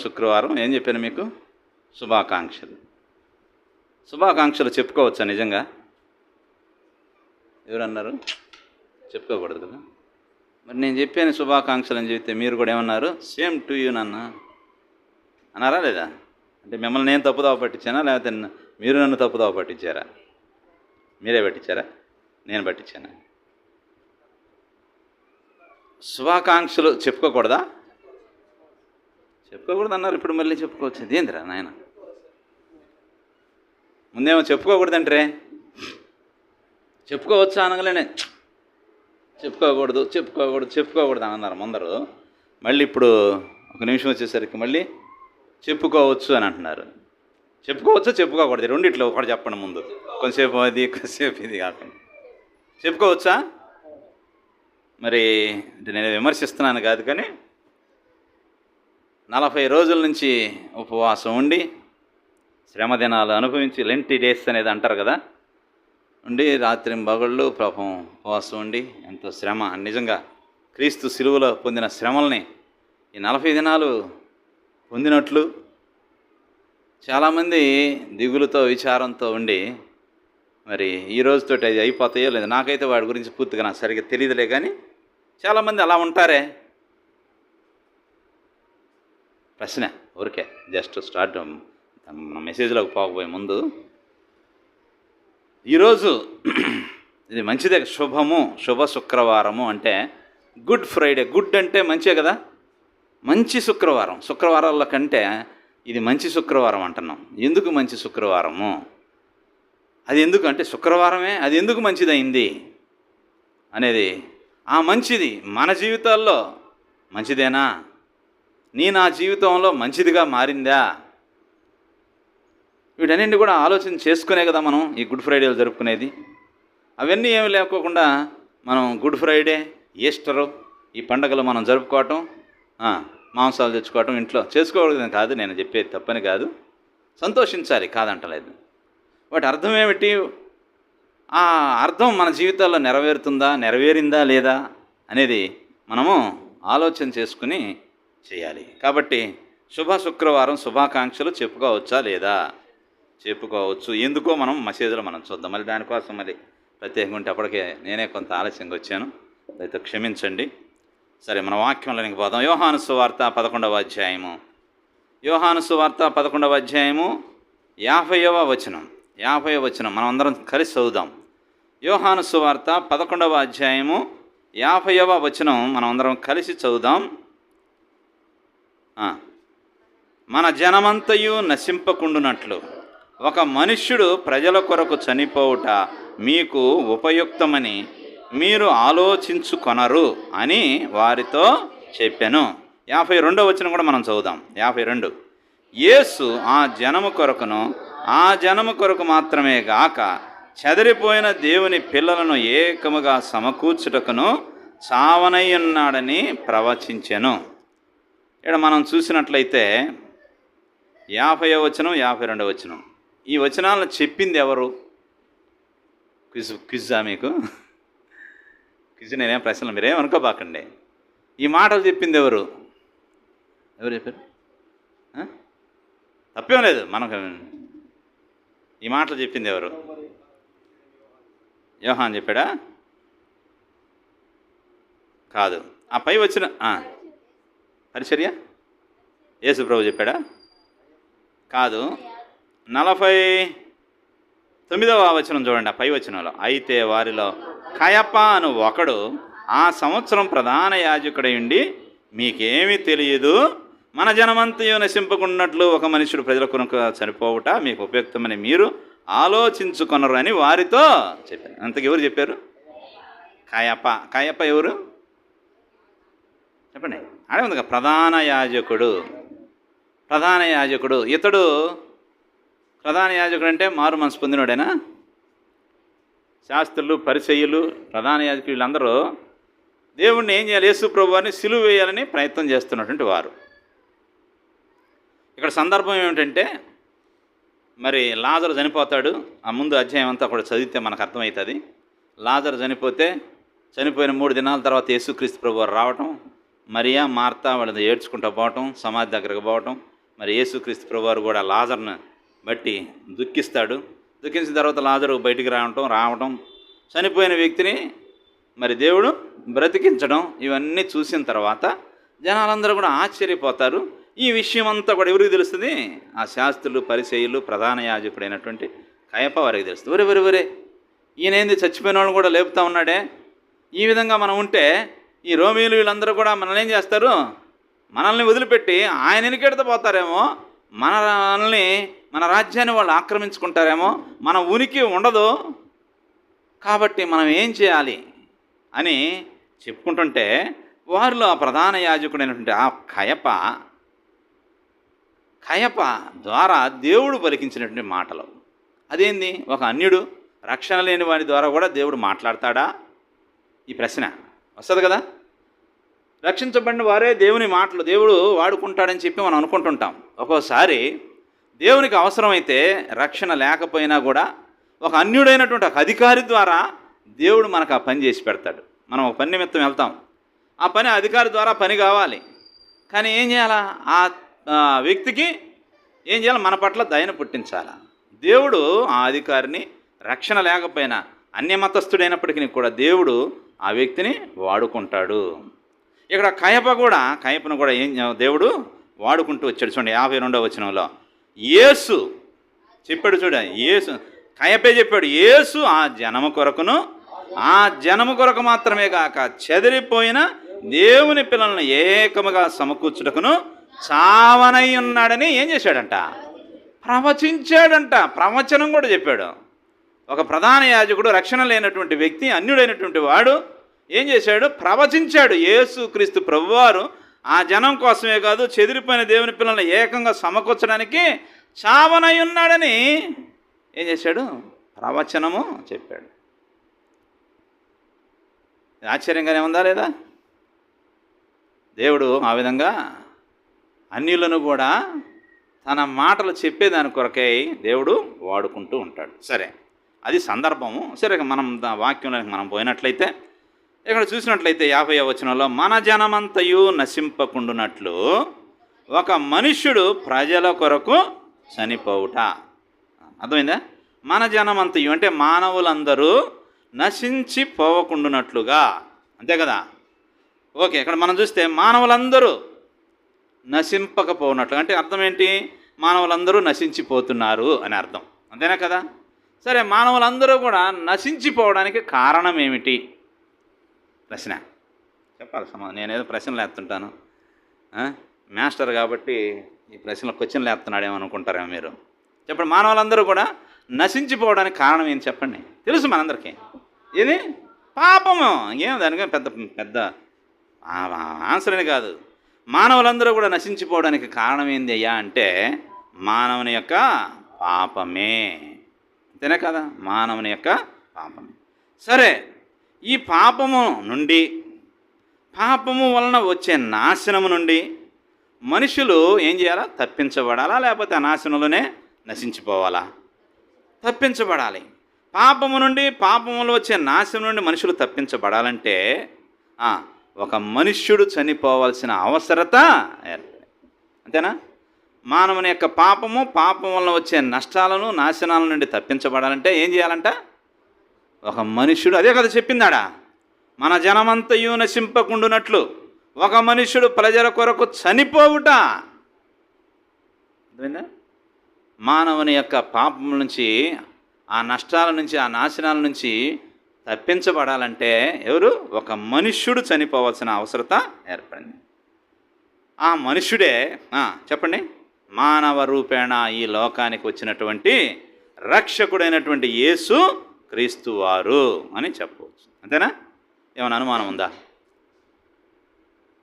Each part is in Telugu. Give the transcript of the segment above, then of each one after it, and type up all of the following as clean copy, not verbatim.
శుక్రవారం ఏం చెప్పాను మీకు? శుభాకాంక్షలు. శుభాకాంక్షలు చెప్పుకోవచ్చా నిజంగా? ఎవరన్నారు? చెప్పుకోకూడదు కదా. మరి నేను చెప్పాను శుభాకాంక్షలు అని చెప్తే మీరు కూడా ఏమన్నారు? సేమ్ టు యూ నాన్న అన్నారా లేదా? అంటే మిమ్మల్ని నేను తప్పుదావ పట్టించానా, లేకపోతే మీరు నన్ను తప్పుదావ పట్టించారా? మీరే పట్టించారా? నేను పట్టించానా? శుభాకాంక్షలు చెప్పుకోకూడదా? చెప్పుకోకూడదు అన్నారు, ఇప్పుడు మళ్ళీ చెప్పుకోవచ్చు. ఇదేందిరా నాయన? ముందేమో చెప్పుకోకూడదంటే చెప్పుకోవచ్చా అనగలేనే చెప్పుకోకూడదు అన్నారు ముందరు. మళ్ళీ ఇప్పుడు ఒక నిమిషం వచ్చేసరికి మళ్ళీ చెప్పుకోవచ్చు అని అంటున్నారు. చెప్పుకోవచ్చా చెప్పుకోకూడదు? రెండిట్లో ఒకటి చెప్పండి ముందు. కొంతసేపు అది కొంతసేపు ఇది కాకుండా చెప్పుకోవచ్చా? మరి అంటే నేను విమర్శిస్తున్నాను కాదు, కానీ 40 రోజుల నుంచి ఉపవాసం ఉండి శ్రమ దినాలు అనుభవించి లెంటి డేస్ అనేది అంటారు కదా, ఉండి రాత్రి పగళ్ళు పాపం ఉపవాసం ఉండి ఎంతో శ్రమ, నిజంగా క్రీస్తు శిలువలో పొందిన శ్రమల్ని ఈ 40 దినాలు పొందినట్లు చాలామంది దిగులుతో విచారంతో ఉండి మరి ఈ రోజుతో అది అయిపోతాయో లేదు, నాకైతే వాడి గురించి పూర్తిగా నాకు సరిగ్గా తెలియదులే, కానీ చాలామంది అలా ఉంటారే. ప్రశ్న ఊరికే జస్ట్ స్టార్ట్ మన మెసేజ్లోకి పోకపోయే ముందు, ఈరోజు ఇది మంచిదే, శుభ శుక్రవారము అంటే గుడ్ ఫ్రైడే. గుడ్ అంటే మంచిదే కదా, మంచి శుక్రవారం. శుక్రవారాల కంటే ఇది మంచి శుక్రవారం అంటున్నాం. ఎందుకు మంచి శుక్రవారము? అది ఎందుకు అంటే శుక్రవారమే అది ఎందుకు మంచిదైంది అనేది, ఆ మంచిది మన జీవితాల్లో మంచిదేనా? నా జీవితంలో మంచిదిగా మారిందా? వీటన్నింటినీ కూడా ఆలోచన చేసుకునే కదా మనం ఈ గుడ్ ఫ్రైడేలు జరుపుకునేది. అవన్నీ ఏమి లేకోకుండా మనం గుడ్ ఫ్రైడే, ఈస్టరు ఈ పండుగలు మనం జరుపుకోవటం, మాంసాలు తెచ్చుకోవటం ఇంట్లో చేసుకోకూడదు కాదు, నేను చెప్పేది తప్పని కాదు, సంతోషించాలి కాదంటలేదు. వాటి అర్థం ఏమిటి? ఆ అర్థం మన జీవితాల్లో నెరవేరిందా లేదా అనేది మనము ఆలోచన చేసుకుని చేయాలి. కాబట్టి శుక్రవారం శుభాకాంక్షలు చెప్పుకోవచ్చా లేదా? చెప్పుకోవచ్చు. ఎందుకో మనం మెసేజ్లో మనం చూద్దాం. మళ్ళీ దానికోసం మళ్ళీ ప్రత్యేకంగా ఉంటే అప్పటికే నేనే కొంత ఆలస్యంగా వచ్చాను, అయితే క్షమించండి. సరే, మన వాక్యంలోనికి పోదాం. యోహాను సువార్త 11వ అధ్యాయము. యోహాను సువార్త 11వ అధ్యాయము 50వ వచనం. 50వ వచనం మనం అందరం కలిసి చదువుదాం. యోహాను సువార్త 11వ అధ్యాయము 50వ వచనం మనం అందరం కలిసి చదువుదాం. మన జనమంతయు నశింపకుండునట్లు ఒక మనుష్యుడు ప్రజల కొరకు చనిపోవుట మీకు ఉపయుక్తమని మీరు ఆలోచించుకొనరు అని వారితో చెప్పాను. 52వ వచనం కూడా మనం చదువుదాం. 52. యేసు ఆ జనము కొరకు మాత్రమే గాక చెదిరిపోయిన దేవుని పిల్లలను ఏకముగా సమకూర్చుటకును చావనయ్యున్నాడని ప్రవచించెను. ఇక్కడ మనం చూసినట్లయితే 50వ వచనం 52వ వచనం ఈ వచనాలను చెప్పింది ఎవరు? క్విజ్జా మీకు? క్విజ్ నేనేం ప్రశ్నలు మీరేమనుకోబాకండి. ఈ మాటలు చెప్పింది ఎవరు చెప్పారు? తప్పేం లేదు, మనకు ఈ మాటలు చెప్పింది ఎవరు? యోహాన్ చెప్పాడా? కాదు. ఆ పై వచ్చిన పరిచర్య యేసు ప్రభు చెప్పాడా? కాదు. 49వ వచనం చూడండి, ఆ పై వచనంలో. అయితే వారిలో కయప అను ఒకడు ఆ సంవత్సరం ప్రధాన యాజకుడై ఉండి, మీకేమీ తెలియదు, మన జనమంతయు నశింపకున్నట్లు ఒక మనుషుడు ప్రజల కొరకు చనిపోవుట మీకు ఉపయుక్తమని మీరు ఆలోచించుకొనరు అని వారితో చెప్పారు. అంతకు ఎవరు చెప్పారు? కయప ఎవరు చెప్పండి? ఆడే ఉంది కదా, ప్రధాన యాజకుడు. ఇతడు ప్రధాన యాజకుడు అంటే మారు మనసు పొందినోడేనా? శాస్త్రులు, పరిసయ్యులు, ప్రధాన యాజకులు వీళ్ళందరూ దేవుణ్ణి ఏం చేయాలి? యేసు ప్రభువారిని సిలువ వేయాలని ప్రయత్నం చేస్తున్నటువంటి వారు. ఇక్కడ సందర్భం ఏమిటంటే, మరి లాజరు చనిపోతాడు. ఆ ముందు అధ్యాయం అంతా కూడా చదివితే మనకు అర్థమవుతుంది. లాజరు చనిపోయిన 3 దినాల తర్వాత యేసుక్రీస్తు ప్రభువారు రావటం, మరియా మార్తా వాళ్ళది ఏడ్చుకుంటూ పోవటం, సమాధి దగ్గరకు పోవటం. మరి యేసుక్రీస్తు ప్రభువారు కూడా లాజరును బట్టి దుఃఖిస్తాడు. దుఃఖించిన తర్వాత లాజరు బయటికి రావటం, చనిపోయిన వ్యక్తిని మరి దేవుడు బ్రతికించడం, ఇవన్నీ చూసిన తర్వాత జనాలందరూ కూడా ఆశ్చర్యపోతారు. ఈ విషయం అంతా కూడా ఎవరికి తెలుస్తుంది? ఆ శాస్త్రులు, పరిసయ్యులు, ప్రధాన యాజకుడైనటువంటి కయప వారికి తెలుస్తుంది. ఒరే ఈయనేంది చచ్చిపోయిన వాళ్ళు కూడా లేపుతా ఉన్నాడే, ఈ విధంగా మనం ఉంటే ఈ రోమీలు వీళ్ళందరూ కూడా మనల్ని ఏం చేస్తారు? మనల్ని వదిలిపెట్టి ఆయన వెనుకెడత పోతారేమో, మన రాజ్యాన్ని వాళ్ళు ఆక్రమించుకుంటారేమో, మన ఉనికి ఉండదు, కాబట్టి మనం ఏం చేయాలి అని చెప్పుకుంటుంటే వారిలో ఆ ప్రధాన యాజకుడైనటువంటి ఆ కయప ద్వారా దేవుడు పలికించినటువంటి మాటలు. అదేంది? ఒక అన్యుడు, రక్షణ లేని వాడి ద్వారా కూడా దేవుడు మాట్లాడతాడా? ఈ ప్రశ్న వస్తుంది కదా. రక్షించబడిన వారే దేవుని మాటలు దేవుడు వాడుకుంటాడని చెప్పి మనం అనుకుంటుంటాం. ఒక్కోసారి దేవునికి అవసరమైతే రక్షణ లేకపోయినా కూడా ఒక అన్యుడైనటువంటి ఒక అధికారి ద్వారా దేవుడు మనకు ఆ పని చేసి పెడతాడు. మనం ఒక పని నిమిత్తం వెళ్తాం, ఆ పని అధికారి ద్వారా పని కావాలి, కానీ ఏం చేయాలా? ఆ వ్యక్తికి ఏం చేయాలి? మన పట్ల దయను పుట్టించాలా. దేవుడు ఆ అధికారిని రక్షణ లేకపోయినా అన్యమతస్థుడైనప్పటికీ కూడా దేవుడు ఆ వ్యక్తిని వాడుకుంటాడు. ఇక్కడ కయపను కూడా దేవుడు వాడుకుంటూ వచ్చాడు. చూడండి 52వ వచనంలో యేసు చెప్పాడు. యేసు కయపే చెప్పాడు, యేసు ఆ జనము కొరకు మాత్రమే కాక చెదిరిపోయిన దేవుని పిల్లలను ఏకముగా సమకూర్చుటకును చావనై ఉన్నాడని ఏం చేశాడంట? ప్రవచించాడంట. ప్రవచనం కూడా చెప్పాడు. ఒక ప్రధాన యాజకుడు, రక్షణ లేనటువంటి వ్యక్తి, అన్యుడైనటువంటి వాడు ఏం చేశాడు? ప్రవచించాడు. యేసుక్రీస్తు ప్రభువారు ఆ జనం కోసమే కాదు, చెదిరిపోయిన దేవుని పిల్లలను ఏకంగా సమకూర్చడానికి చావనై ఉన్నాడని ఏం చేశాడు? ప్రవచనము చెప్పాడు. ఆశ్చర్యంగానే ఉందా లేదా? దేవుడు ఆ విధంగా అన్యులను కూడా తన మాటలు చెప్పేదాని కొరకై దేవుడు వాడుకుంటూ ఉంటాడు. సరే, అది సందర్భము. సరే, మనం వాక్యంలోకి మనం పోయినట్లయితే ఇక్కడ చూసినట్లయితే 50వ వచనంలో మన జనమంతయు నశింపకుండునట్లు ఒక మనుష్యుడు ప్రజల కొరకు చనిపోవుట. అర్థమైందా? మన జనమంతయు అంటే మానవులందరూ నశించిపోవకుండునట్లుగా, అంతే కదా. ఓకే, ఇక్కడ మనం చూస్తే మానవులందరూ నశింపకపోనట్లు అంటే అర్థం ఏంటి? మానవులందరూ నశించిపోతున్నారు అని అర్థం, అంతేనా కదా. సరే, మానవులందరూ కూడా నశించిపోవడానికి కారణం ఏమిటి? ప్రశ్న చెప్పాలి. నేనేదో ప్రశ్నలు వేస్తుంటాను, మాస్టర్ కాబట్టి ఈ ప్రశ్నలు క్వశ్చన్లు వేస్తున్నాడేమో అనుకుంటారేమో మీరు. చెప్పండి, మానవులందరూ కూడా నశించిపోవడానికి కారణం ఏంటి చెప్పండి? తెలుసు మనందరికీ, ఇది పాపము. ఏం దానికే పెద్ద పెద్ద ఆన్సర్ అని కాదు. మానవులందరూ కూడా నశించిపోవడానికి కారణం ఏంది అయ్యా అంటే మానవుని యొక్క పాపమే, అంతేనే కదా. మానవుని యొక్క పాపమే. సరే, ఈ పాపము వలన వచ్చే నాశనము నుండి మనుషులు ఏం చేయాలా? తప్పించబడాలా, లేకపోతే ఆ నాశనంలోనే నశించిపోవాలా? తప్పించబడాలి. పాపములో వచ్చే నాశనం నుండి మనుషులు తప్పించబడాలంటే ఒక మనుష్యుడు చనిపోవాల్సిన అవసరత ఏర్పడింది, అంతేనా. మానవుని యొక్క పాపం వలన వచ్చే నష్టాలను, నాశనాల నుండి తప్పించబడాలంటే ఏం చేయాలంట? ఒక మనుష్యుడు, అదే కదా చెప్పిందాడా, మన జనమంతయు నశింపకుండునట్లు ఒక మనుష్యుడు ప్రజల కొరకు చనిపోవుట. అర్థమైందా? మానవుని యొక్క పాపం నుంచి, ఆ నష్టాల నుంచి, ఆ నాశనాల నుంచి తప్పించబడాలంటే ఎవరు? ఒక మనుష్యుడు చనిపోవాల్సిన అవసరత ఏర్పడింది. ఆ మనుష్యుడే చెప్పండి, మానవ రూపేణ ఈ లోకానికి వచ్చినటువంటి రక్షకుడైనటువంటి యేసు క్రీస్తు వారు అని చెప్పవచ్చు, అంతేనా. ఏమైనా అనుమానం ఉందా?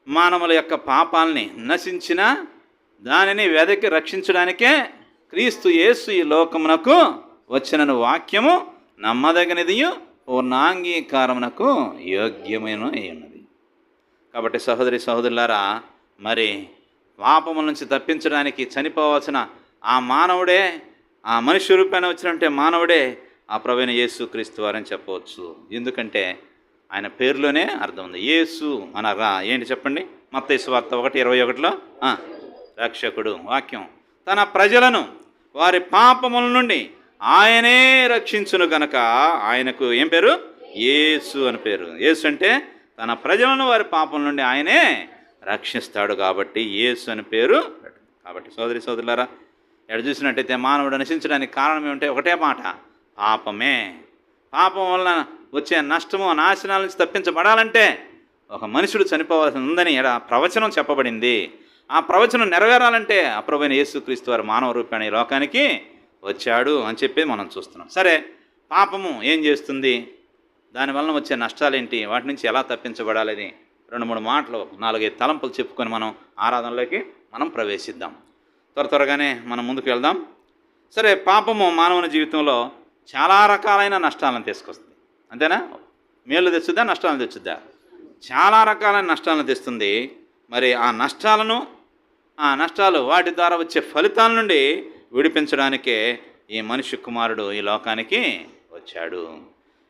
మానవుల యొక్క పాపాలని నశించిన దానిని వెదకి రక్షించడానికే క్రీస్తు యేసు ఈ లోకమునకు వచ్చిన వాక్యము నమ్మదగినదియు పూర్ణాంగీకారమునకు యోగ్యమైన ఉన్నది. కాబట్టి సహోదరులారా, మరి పాపముల నుంచి తప్పించడానికి చనిపోవాల్సిన ఆ మానవుడే, ఆ మనుష్య రూపాన వచ్చినట్టే మానవుడే ఆ ప్రభువైన యేసు క్రీస్తు వారని చెప్పవచ్చు. ఎందుకంటే ఆయన పేరులోనే అర్థం ఉంది. యేసు అనగా ఏంటి చెప్పండి? మత్తయి సువార్త 1:21లో రక్షకుడు వాక్యం తన ప్రజలను వారి పాపముల నుండి ఆయనే రక్షించును గనక ఆయనకు ఏం పేరు? యేసు అని పేరు. యేసు అంటే తన ప్రజలను వారి పాపం నుండి ఆయనే రక్షిస్తాడు కాబట్టి యేసు అని పేరు. కాబట్టి సోదరి సోదరులారా, ఎక్కడ చూసినట్టయితే మానవుడు నశించడానికి కారణం ఏమంటే ఒకటే మాట, పాపమే. పాపం వలన వచ్చే నష్టము నాశనాల నుంచి తప్పించబడాలంటే ఒక మనుషుడు చనిపోవాల్సి ఉందని ప్రవచనం చెప్పబడింది. ఆ ప్రవచనం నెరవేరాలంటే అప్రభైన యేసుక్రీస్తు వారు మానవ రూపాన్ని ఈ లోకానికి వచ్చాడు అని చెప్పి మనం చూస్తున్నాం. సరే, పాపము ఏం చేస్తుంది, దానివల్ల వచ్చే నష్టాలేంటి, వాటి నుంచి ఎలా తప్పించబడాలని 2-3 మాటలు 4-5 తలంపులు చెప్పుకొని మనం ఆరాధనలోకి మనం ప్రవేశిద్దాం. త్వరగానే మనం ముందుకు వెళ్దాం. సరే, పాపము మానవుని జీవితంలో చాలా రకాలైన నష్టాలను తీసుకొస్తుంది. అంతేనా? మేలు తెచ్చుద్దా, నష్టాలను తెచ్చుద్దా? చాలా రకాలైన నష్టాలను తెస్తుంది. మరి ఆ నష్టాలు వాటి ద్వారా వచ్చే ఫలితాల నుండి విడిపించడానికే ఈ మనిషి కుమారుడు ఈ లోకానికి వచ్చాడు.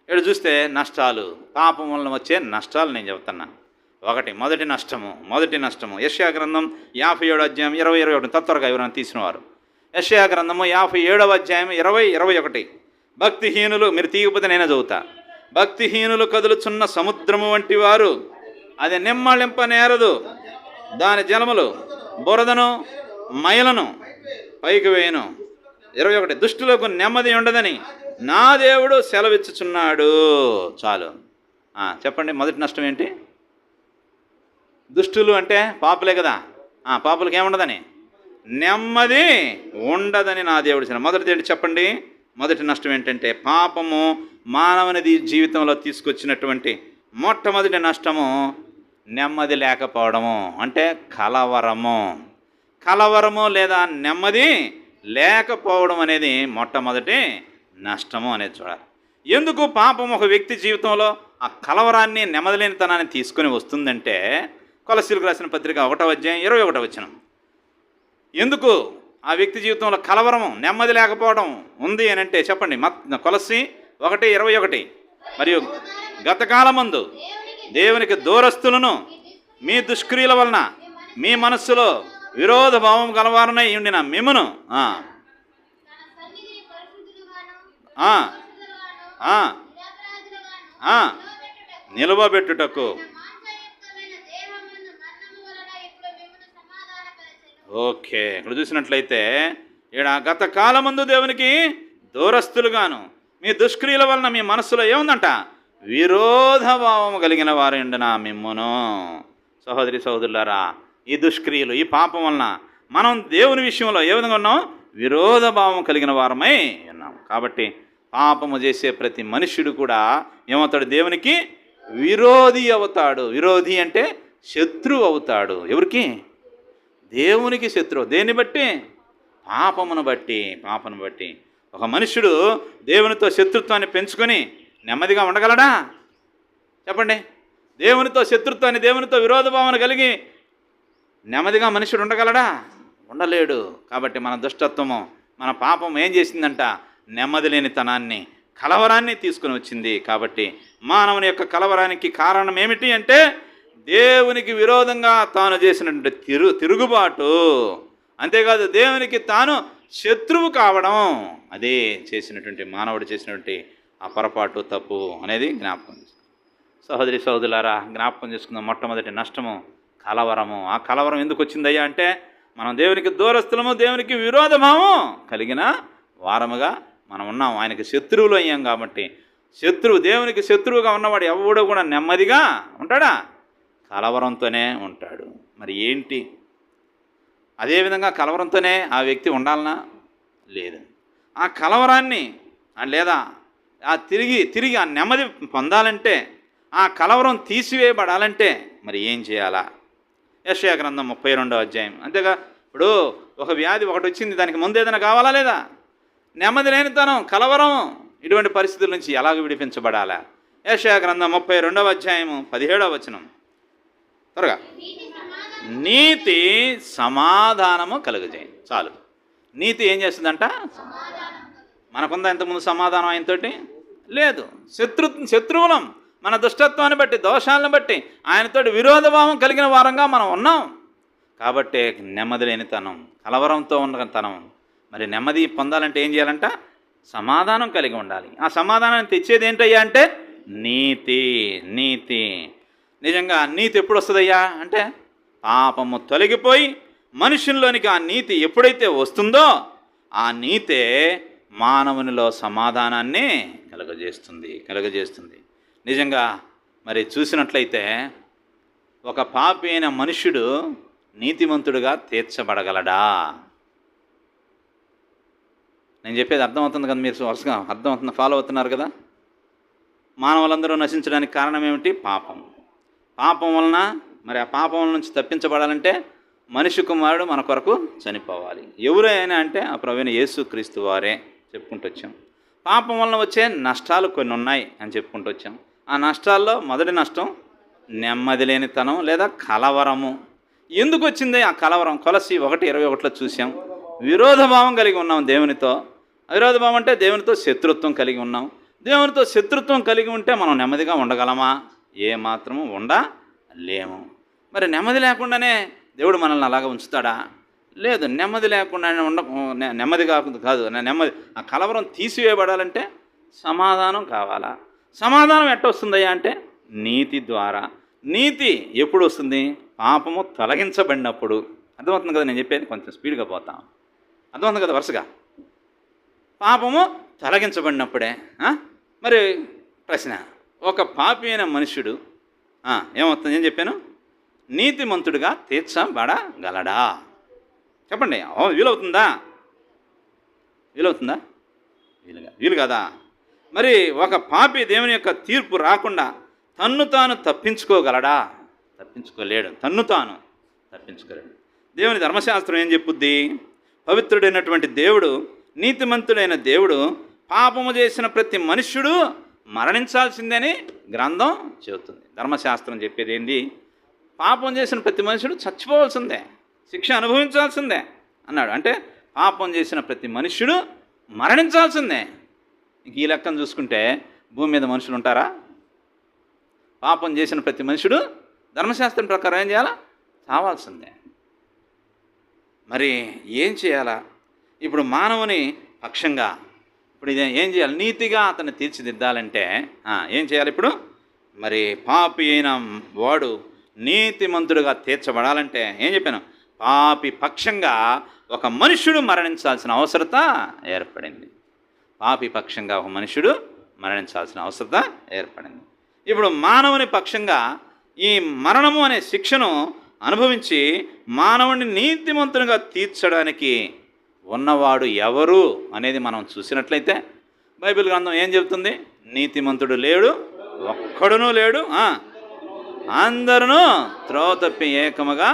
ఇక్కడ చూస్తే నష్టాలు, పాపం వలన వచ్చే నష్టాలు నేను చెబుతున్నా. మొదటి నష్టము యెషయా గ్రంథం 57వ అధ్యాయం 20-21 త్వరగా ఎవరైనా తీసినవారు. యెషయా గ్రంథము 57వ అధ్యాయం 20-21. భక్తిహీనులు, మీరు తీయకపోతే నేనే చదువుతా. భక్తిహీనులు కదులుచున్న సముద్రము వంటి వారు, అది నిమ్మళింపనేరదు, దాని జలములు బురదను మైలను పైకి వేయను. 21 దుష్టులకు నెమ్మది ఉండదని నా దేవుడు సెలవిచ్చుచున్నాడు. చాలు. చెప్పండి, మొదటి నష్టం ఏంటి? దుష్టులు అంటే పాపులే కదా. పాపులకి ఏముండదని? నెమ్మది ఉండదని నా దేవుడు. మొదటిది ఏంటి చెప్పండి? మొదటి నష్టం ఏంటంటే పాపము మానవుని జీవితంలో తీసుకొచ్చినటువంటి మొట్టమొదటి నష్టము నెమ్మది లేకపోవడము, అంటే కలవరము లేదా నెమ్మది లేకపోవడం అనేది మొట్టమొదటి నష్టము అనేది చూడాలి. ఎందుకు పాపం ఒక వ్యక్తి జీవితంలో ఆ కలవరాన్ని, నెమ్మదిలేనితనాన్ని తీసుకొని వస్తుందంటే కొలస్సీలకు రాసిన పత్రిక 1వ అధ్యాయం 21వ వచనం. ఎందుకు ఆ వ్యక్తి జీవితంలో కలవరము, నెమ్మది లేకపోవడం ఉంది అని అంటే చెప్పండి. కొలస్సీ 1:21. మరియు గతకాలమందు దేవునికి దూరస్తులను మీ దుష్క్రియల వలన మీ మనస్సులో విరోధ భావం గలవారనై ఉండిన మిమ్మును నిలవబెట్టుటకు. ఓకే, ఇక్కడ చూసినట్లయితే ఇక్కడ గత కాలమందు దేవునికి దూరస్తులుగాను మీ దుష్క్రియల వలన మీ మనస్సులో ఏముందంట? విరోధభావము కలిగిన వారు ఉండిన మిమ్మును. సహోదరి సహోదరులారా, ఈ దుష్క్రియలు, ఈ పాపం వలన మనం దేవుని విషయంలో ఏ విధంగా ఉన్నాం? విరోధభావం కలిగిన వారమై ఉన్నాం. కాబట్టి పాపము చేసే ప్రతి మనుష్యుడు కూడా ఏమవుతాడు? దేవునికి విరోధి అవుతాడు. విరోధి అంటే శత్రువు అవుతాడు. ఎవరికి? దేవునికి శత్రువు. దేన్ని బట్టి? పాపమును బట్టి. ఒక మనుష్యుడు దేవునితో శత్రుత్వాన్ని పెంచుకొని నెమ్మదిగా ఉండగలడా? చెప్పండి. దేవునితో శత్రుత్వాన్ని, దేవునితో విరోధభావన కలిగి నెమ్మదిగా మనుషుడు ఉండగలడా? ఉండలేడు. కాబట్టి మన దుష్టత్వము, మన పాపం ఏం చేసిందంట? నెమ్మది లేనితనాన్ని, కలవరాన్ని తీసుకుని వచ్చింది. కాబట్టి మానవుని యొక్క కలవరానికి కారణం ఏమిటి అంటే దేవునికి విరోధంగా తాను చేసినటువంటి తిరుగుబాటు. అంతేకాదు, దేవునికి తాను శత్రువు కావడం. అదే చేసినటువంటి మానవుడు చేసినటువంటి ఆ పొరపాటు, తప్పు అనేది జ్ఞాపకం చేసుకుందాం. సహోదరి సహోదరులారా, జ్ఞాపకం చేసుకుందాం. మొట్టమొదటి నష్టము కలవరము. ఆ కలవరం ఎందుకు వచ్చిందయ్యా అంటే మనం దేవునికి దూరస్తులము, దేవునికి విరోధభావం కలిగిన వారముగా మనం ఉన్నాం. ఆయనకి శత్రువులు అయ్యాం కాబట్టి. దేవునికి శత్రువుగా ఉన్నవాడు ఎవడో కూడా నెమ్మదిగా ఉంటాడా? కలవరంతోనే ఉంటాడు. మరి ఏంటి? అదేవిధంగా కలవరంతోనే ఆ వ్యక్తి ఉండాలనా? లేదు. ఆ కలవరాన్ని లేదా ఆ తిరిగి ఆ నెమ్మది పొందాలంటే, ఆ కలవరం తీసివేయబడాలంటే మరి ఏం చేయాలా? యెషయా గ్రంథం 32వ అధ్యాయం. అంతేగా, ఇప్పుడు ఒక వ్యాధి ఒకటి వచ్చింది, దానికి ముందు ఏదైనా కావాలా లేదా? నెమ్మది లేనితనం, కలవరం, ఇటువంటి పరిస్థితుల నుంచి ఎలాగ విడిపించబడాలా? యెషయా గ్రంథం 32వ అధ్యాయము 17వ వచనం. త్వరగా. నీతి సమాధానము కలుగజేయండి. చాలు. నీతి ఏం చేస్తుందంట? మనకుందా ఇంతకుముందు సమాధానం ఆయనతోటి? లేదు. శత్రువులం. మన దుష్టత్వాన్ని బట్టి, దోషాలను బట్టి ఆయనతోటి విరోధభావం కలిగిన వారంగా మనం ఉన్నాం. కాబట్టి నెమ్మది లేనితనం, కలవరంతో ఉన్న తనం. మరి నెమ్మది పొందాలంటే ఏం చేయాలంట? సమాధానం కలిగి ఉండాలి. ఆ సమాధానాన్ని తెచ్చేది ఏంటయ్యా అంటే నీతి. నీతి నిజంగా నీతి ఎప్పుడు వస్తుందయ్యా అంటే పాపము తొలగిపోయి మనుషుల్లోనికి ఆ నీతి ఎప్పుడైతే వస్తుందో ఆ నీతే మానవునిలో సమాధానాన్ని కలుగజేస్తుంది. నిజంగా మరి చూసినట్లయితే ఒక పాపి అయిన మనుష్యుడు నీతిమంతుడుగా తీర్చబడగలడా? నేను చెప్పేది అర్థమవుతుంది కదా? మీరు వరుసగా అర్థమవుతుంది, ఫాలో అవుతున్నారు కదా? మానవులందరూ నశించడానికి కారణం ఏమిటి? పాపం వలన. మరి ఆ పాపం నుంచి తప్పించబడాలంటే మనిషి కుమారుడు మన కొరకు చనిపోవాలి. ఎవరైనా అంటే ఆ ప్రభువైన యేసుక్రీస్తు వారే చెప్పుకుంటూ వచ్చాం. పాపం వలన వచ్చే నష్టాలు కొన్ని ఉన్నాయి అని చెప్పుకుంటూ వచ్చాం. ఆ నష్టాల్లో మొదటి నష్టం నెమ్మది లేనితనం లేదా కలవరము. ఎందుకు వచ్చింది ఆ కలవరం? కొలసి 1:21 చూసాం. విరోధభావం కలిగి ఉన్నాం దేవునితో. విరోధభావం అంటే దేవునితో శత్రుత్వం కలిగి ఉన్నాం. దేవునితో శత్రుత్వం కలిగి ఉంటే మనం నెమ్మదిగా ఉండగలమా? ఏ మాత్రము ఉండలేము. మరి నెమ్మది లేకుండానే దేవుడు మనల్ని అలాగ ఉంచుతాడా? లేదు. నెమ్మది లేకుండానే నెమ్మది కాదు. నెమ్మది ఆ కలవరం తీసివేయబడాలంటే సమాధానం కావాలా? సమాధానం ఎట్ట వస్తుందయ్యా అంటే నీతి ద్వారా. నీతి ఎప్పుడు వస్తుంది? పాపము తొలగించబడినప్పుడు. అర్థమవుతుంది కదా నేను చెప్పేది? కొంచెం స్పీడ్గా పోతాం. అర్థమవుతుంది కదా వరుసగా? పాపము తొలగించబడినప్పుడే. మరి ప్రశ్న, ఒక పాపి అయిన మనుష్యుడు ఏమవుతుంది? ఏం చెప్పాను? నీతిమంతుడిగా తీర్చబడగలడా? చెప్పండి. వీలవుతుందా? వీలు కదా? మరి ఒక పాపి దేవుని యొక్క తీర్పు రాకుండా తన్ను తాను తప్పించుకోగలడా? తప్పించుకోలేడు. తప్పించుకోలేడు. దేవుని ధర్మశాస్త్రం ఏం చెప్పుద్ది? పవిత్రుడైనటువంటి దేవుడు, నీతిమంతుడైన దేవుడు పాపము చేసిన ప్రతి మనుష్యుడు మరణించాల్సిందని గ్రంథం చెబుతుంది. ధర్మశాస్త్రం చెప్పేది ఏంది? పాపం చేసిన ప్రతి మనుషుడు చచ్చిపోవాల్సిందే, శిక్ష అనుభవించాల్సిందే అన్నాడు. అంటే పాపం చేసిన ప్రతి మనుష్యుడు మరణించాల్సిందే. ఈ లెక్కను చూసుకుంటే భూమి మీద మనుషులు ఉంటారా? పాపం చేసిన ప్రతి మనుషుడు ధర్మశాస్త్రం ప్రకారం ఏం చేయాలా? చావాల్సిందే. మరి ఏం చేయాలా? ఇప్పుడు మానవుని పక్షంగా ఇప్పుడు ఇది ఏం చేయాలి? నీతిగా అతన్ని తీర్చిదిద్దాలంటే ఏం చేయాలి? ఇప్పుడు మరి పాపి అయిన వాడు నీతిమంతుడుగా తీర్చబడాలంటే ఏం చెప్పాను? పాపి పక్షంగా ఒక మనుష్యుడు మరణించాల్సిన అవసరత ఏర్పడింది. పాపి పక్షంగా ఒక మనుష్యుడు మరణించాల్సిన అవసరత ఏర్పడింది. ఇప్పుడు మానవుని పక్షంగా ఈ మరణము అనే శిక్షను అనుభవించి మానవుని నీతిమంతునిగా తీర్చడానికి ఉన్నవాడు ఎవరు అనేది మనం చూసినట్లయితే బైబిల్ గ్రంథం ఏం చెబుతుంది? నీతిమంతుడు లేడు, ఒక్కడునూ లేడు, అందరూ త్రోవ తప్పి ఏకముగా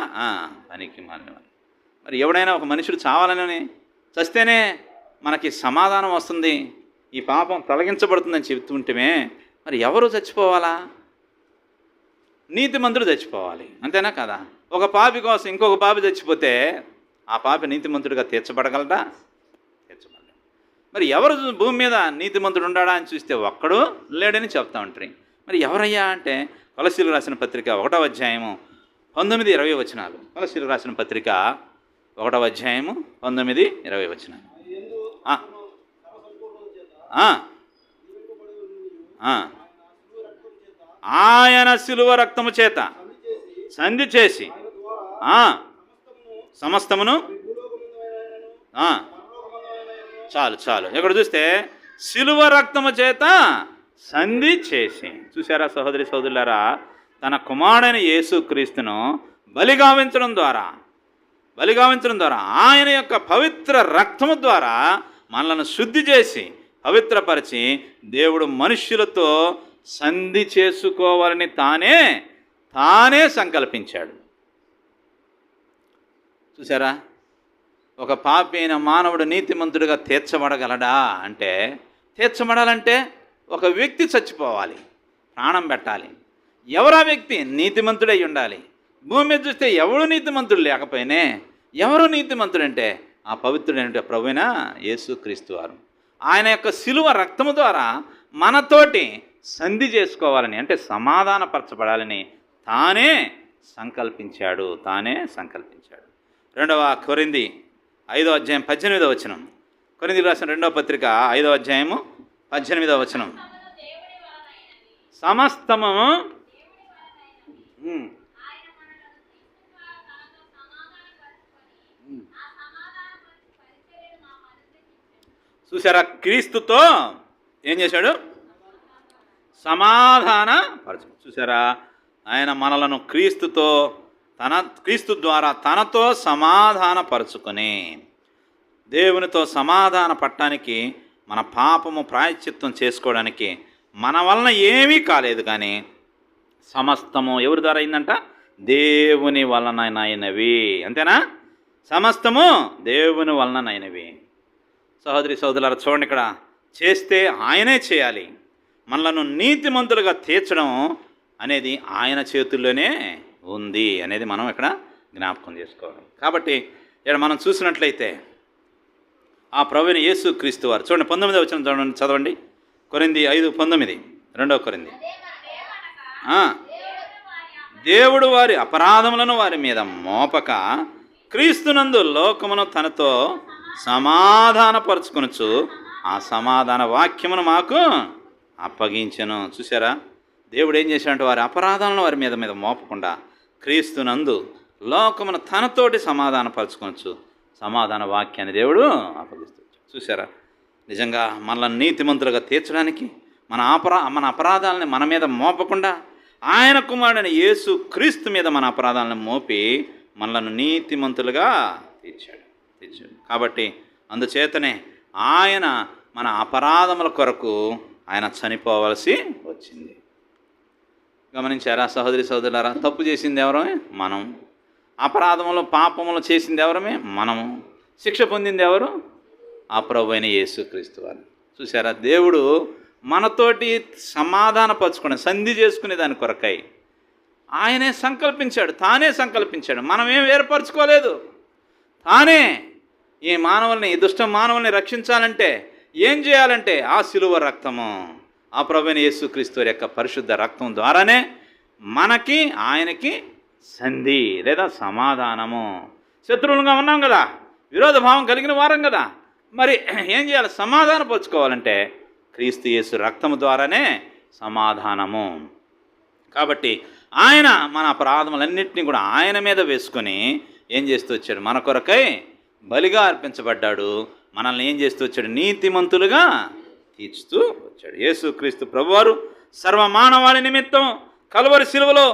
పనికి మాలినవారు. మరి ఎవడైనా ఒక మనుషుడు చావాలని చస్తేనే మనకి సమాధానం వస్తుంది, ఈ పాపం తొలగించబడుతుందని చెబుతుంటేమే మరి ఎవరు చచ్చిపోవాలా? నీతిమంతుడు చచ్చిపోవాలి, అంతేనా కదా? ఒక పాపి కోసం ఇంకొక పాపి చచ్చిపోతే ఆ పాపి నీతిమంతుడిగా తీర్చబడగలదా? తీర్చబడలేదు. మరి ఎవరు భూమి మీద నీతిమంతుడు ఉండాడా అని చూస్తే ఒక్కడు లేడని చెప్తా ఉంటారు. మరి ఎవరయ్యా అంటే కొలసీలకు రాసిన పత్రిక 1వ అధ్యాయము 19-20 వచనాలు. కొలసీలకు రాసిన పత్రిక 1వ అధ్యాయము 19-20 వచనాలు. ఆయన శిలువ రక్తము చేత సంధి చేసి సమస్తమును చాలు ఇక్కడ చూస్తే శిలువ రక్తము చేత సంధి చేసి. చూసారా సహోదరి సహోదరులారా? తన కుమారుడైన యేసుక్రీస్తును బలిగావించడం ద్వారా ఆయన యొక్క పవిత్ర రక్తము ద్వారా మనలను శుద్ధి చేసి పవిత్రపరిచి దేవుడు మనుష్యులతో సంధి చేసుకోవాలని తానే సంకల్పించాడు. చూసారా? ఒక పాపి అయిన మానవుడు నీతిమంతుడిగా తీర్చబడగలడా అంటే, తీర్చబడాలంటే ఒక వ్యక్తి చచ్చిపోవాలి, ప్రాణం పెట్టాలి. ఎవరా వ్యక్తి? నీతిమంతుడై ఉండాలి. భూమి మీద చూస్తే ఎవడు నీతిమంతుడు లేకపోయినే ఎవరు నీతిమంతుడంటే ఆ పవిత్రుడైన ప్రభువైన యేసుక్రీస్తు వారు. ఆయన యొక్క శిలువ రక్తము ద్వారా మనతోటి సంధి చేసుకోవాలని, అంటే సమాధానపరచబడాలని తానే సంకల్పించాడు. రెండవ కొరింథీ 5వ అధ్యాయం 18వ వచనం. కొరింథీయులకు రాసిన 2వ పత్రిక 5వ అధ్యాయము 18వ వచనం. సమస్తము చూసారా, క్రీస్తుతో ఏం చేశాడు? సమాధాన పరచు. చూసారా, ఆయన మనలను క్రీస్తు ద్వారా తనతో సమాధానపరుచుకొని దేవునితో సమాధాన పడటానికి, మన పాపము ప్రాయశ్చిత్తం చేసుకోవడానికి మన వలన ఏమీ కాలేదు, కానీ సమస్తము ఎవరి ద్వారా అయిందంట? దేవుని వలనైనవి. అంతేనా? సమస్తము దేవుని వలనైనవి. సహోదరి సహోదరులారా, చూడండి, ఇక్కడ చేస్తే ఆయనే చేయాలి. మనలను నీతిమంతులుగా తీర్చడం అనేది ఆయన చేతుల్లోనే ఉంది అనేది మనం ఇక్కడ జ్ఞాపకం చేసుకోవాలి. కాబట్టి ఇక్కడ మనం చూసినట్లయితే ఆ ప్రభువైన యేసు క్రీస్తు వారు, చూడండి 19వ వచనం చదవండి. కొరింథీ 5:19, 2వ కొరింథీ. దేవుడు వారి అపరాధములను వారి మీద మోపక క్రీస్తునందు లోకమును తనతో సమాధానపరుచుకొనుచు ఆ సమాధాన వాక్యమును మాకు అప్పగించెను. చూసారా, దేవుడు ఏం చేశాడంటే వారి అపరాధాలను వారి మీద మోపకుండా క్రీస్తునందు లోకమును తనతోటి సమాధానపరచుకొనొచ్చు సమాధాన వాక్యాన్ని దేవుడు అప్పగిస్తూ. చూసారా, నిజంగా మనల్ని నీతిమంతులుగా తీర్చడానికి, మన అపరాధాలని మన మీద మోపకుండా ఆయన కుమారుడైన యేసు క్రీస్తు మీద మన అపరాధాలను మోపి మనలను నీతిమంతులుగా తీర్చాడు. కాబట్టి అందుచేతనే ఆయన మన అపరాధముల కొరకు ఆయన చనిపోవలసి వచ్చింది. గమనించారా సహోదరి సహోదరులారా? తప్పు చేసింది ఎవరమే? మనం. అపరాధములు పాపములు చేసింది ఎవరమే? మనము. శిక్ష పొందింది ఎవరు? ఆ ప్రభువైన యేసుక్రీస్తు వారు. చూసారా, దేవుడు మనతోటి సమాధానపరచుకునే, సంధి చేసుకునే దాని కొరకై ఆయనే సంకల్పించాడు, తానే సంకల్పించాడు. మనమేం ఏర్పరచుకోలేదు. తానే ఈ దుష్ట మానవుల్ని రక్షించాలంటే ఏం చేయాలంటే ఆ శిలువ రక్తము, ఆ ప్రభువైన యేసుక్రీస్తు వారి యొక్క పరిశుద్ధ రక్తం ద్వారానే మనకి ఆయనకి సంధి లేదా సమాధానము. శత్రువులుగా ఉన్నాం కదా, విరోధ భావం కలిగిన వారం కదా, మరి ఏం చేయాలి? సమాధానపరుచుకోవాలంటే క్రీస్తు యేసు రక్తము ద్వారానే సమాధానము. కాబట్టి ఆయన మన అపరాధములన్నింటినీ కూడా ఆయన మీద వేసుకొని ఏం చేస్తూ వచ్చాడు? మన కొరకై బలిగా అర్పించబడ్డాడు. మనల్ని ఏం చేస్తూ వచ్చాడు? నీతిమంతులుగా తీర్చుతూ వచ్చాడు. యేసుక్రీస్తు ప్రభువారు సర్వమానవాళి నిమిత్తం కలువరి శిలువలో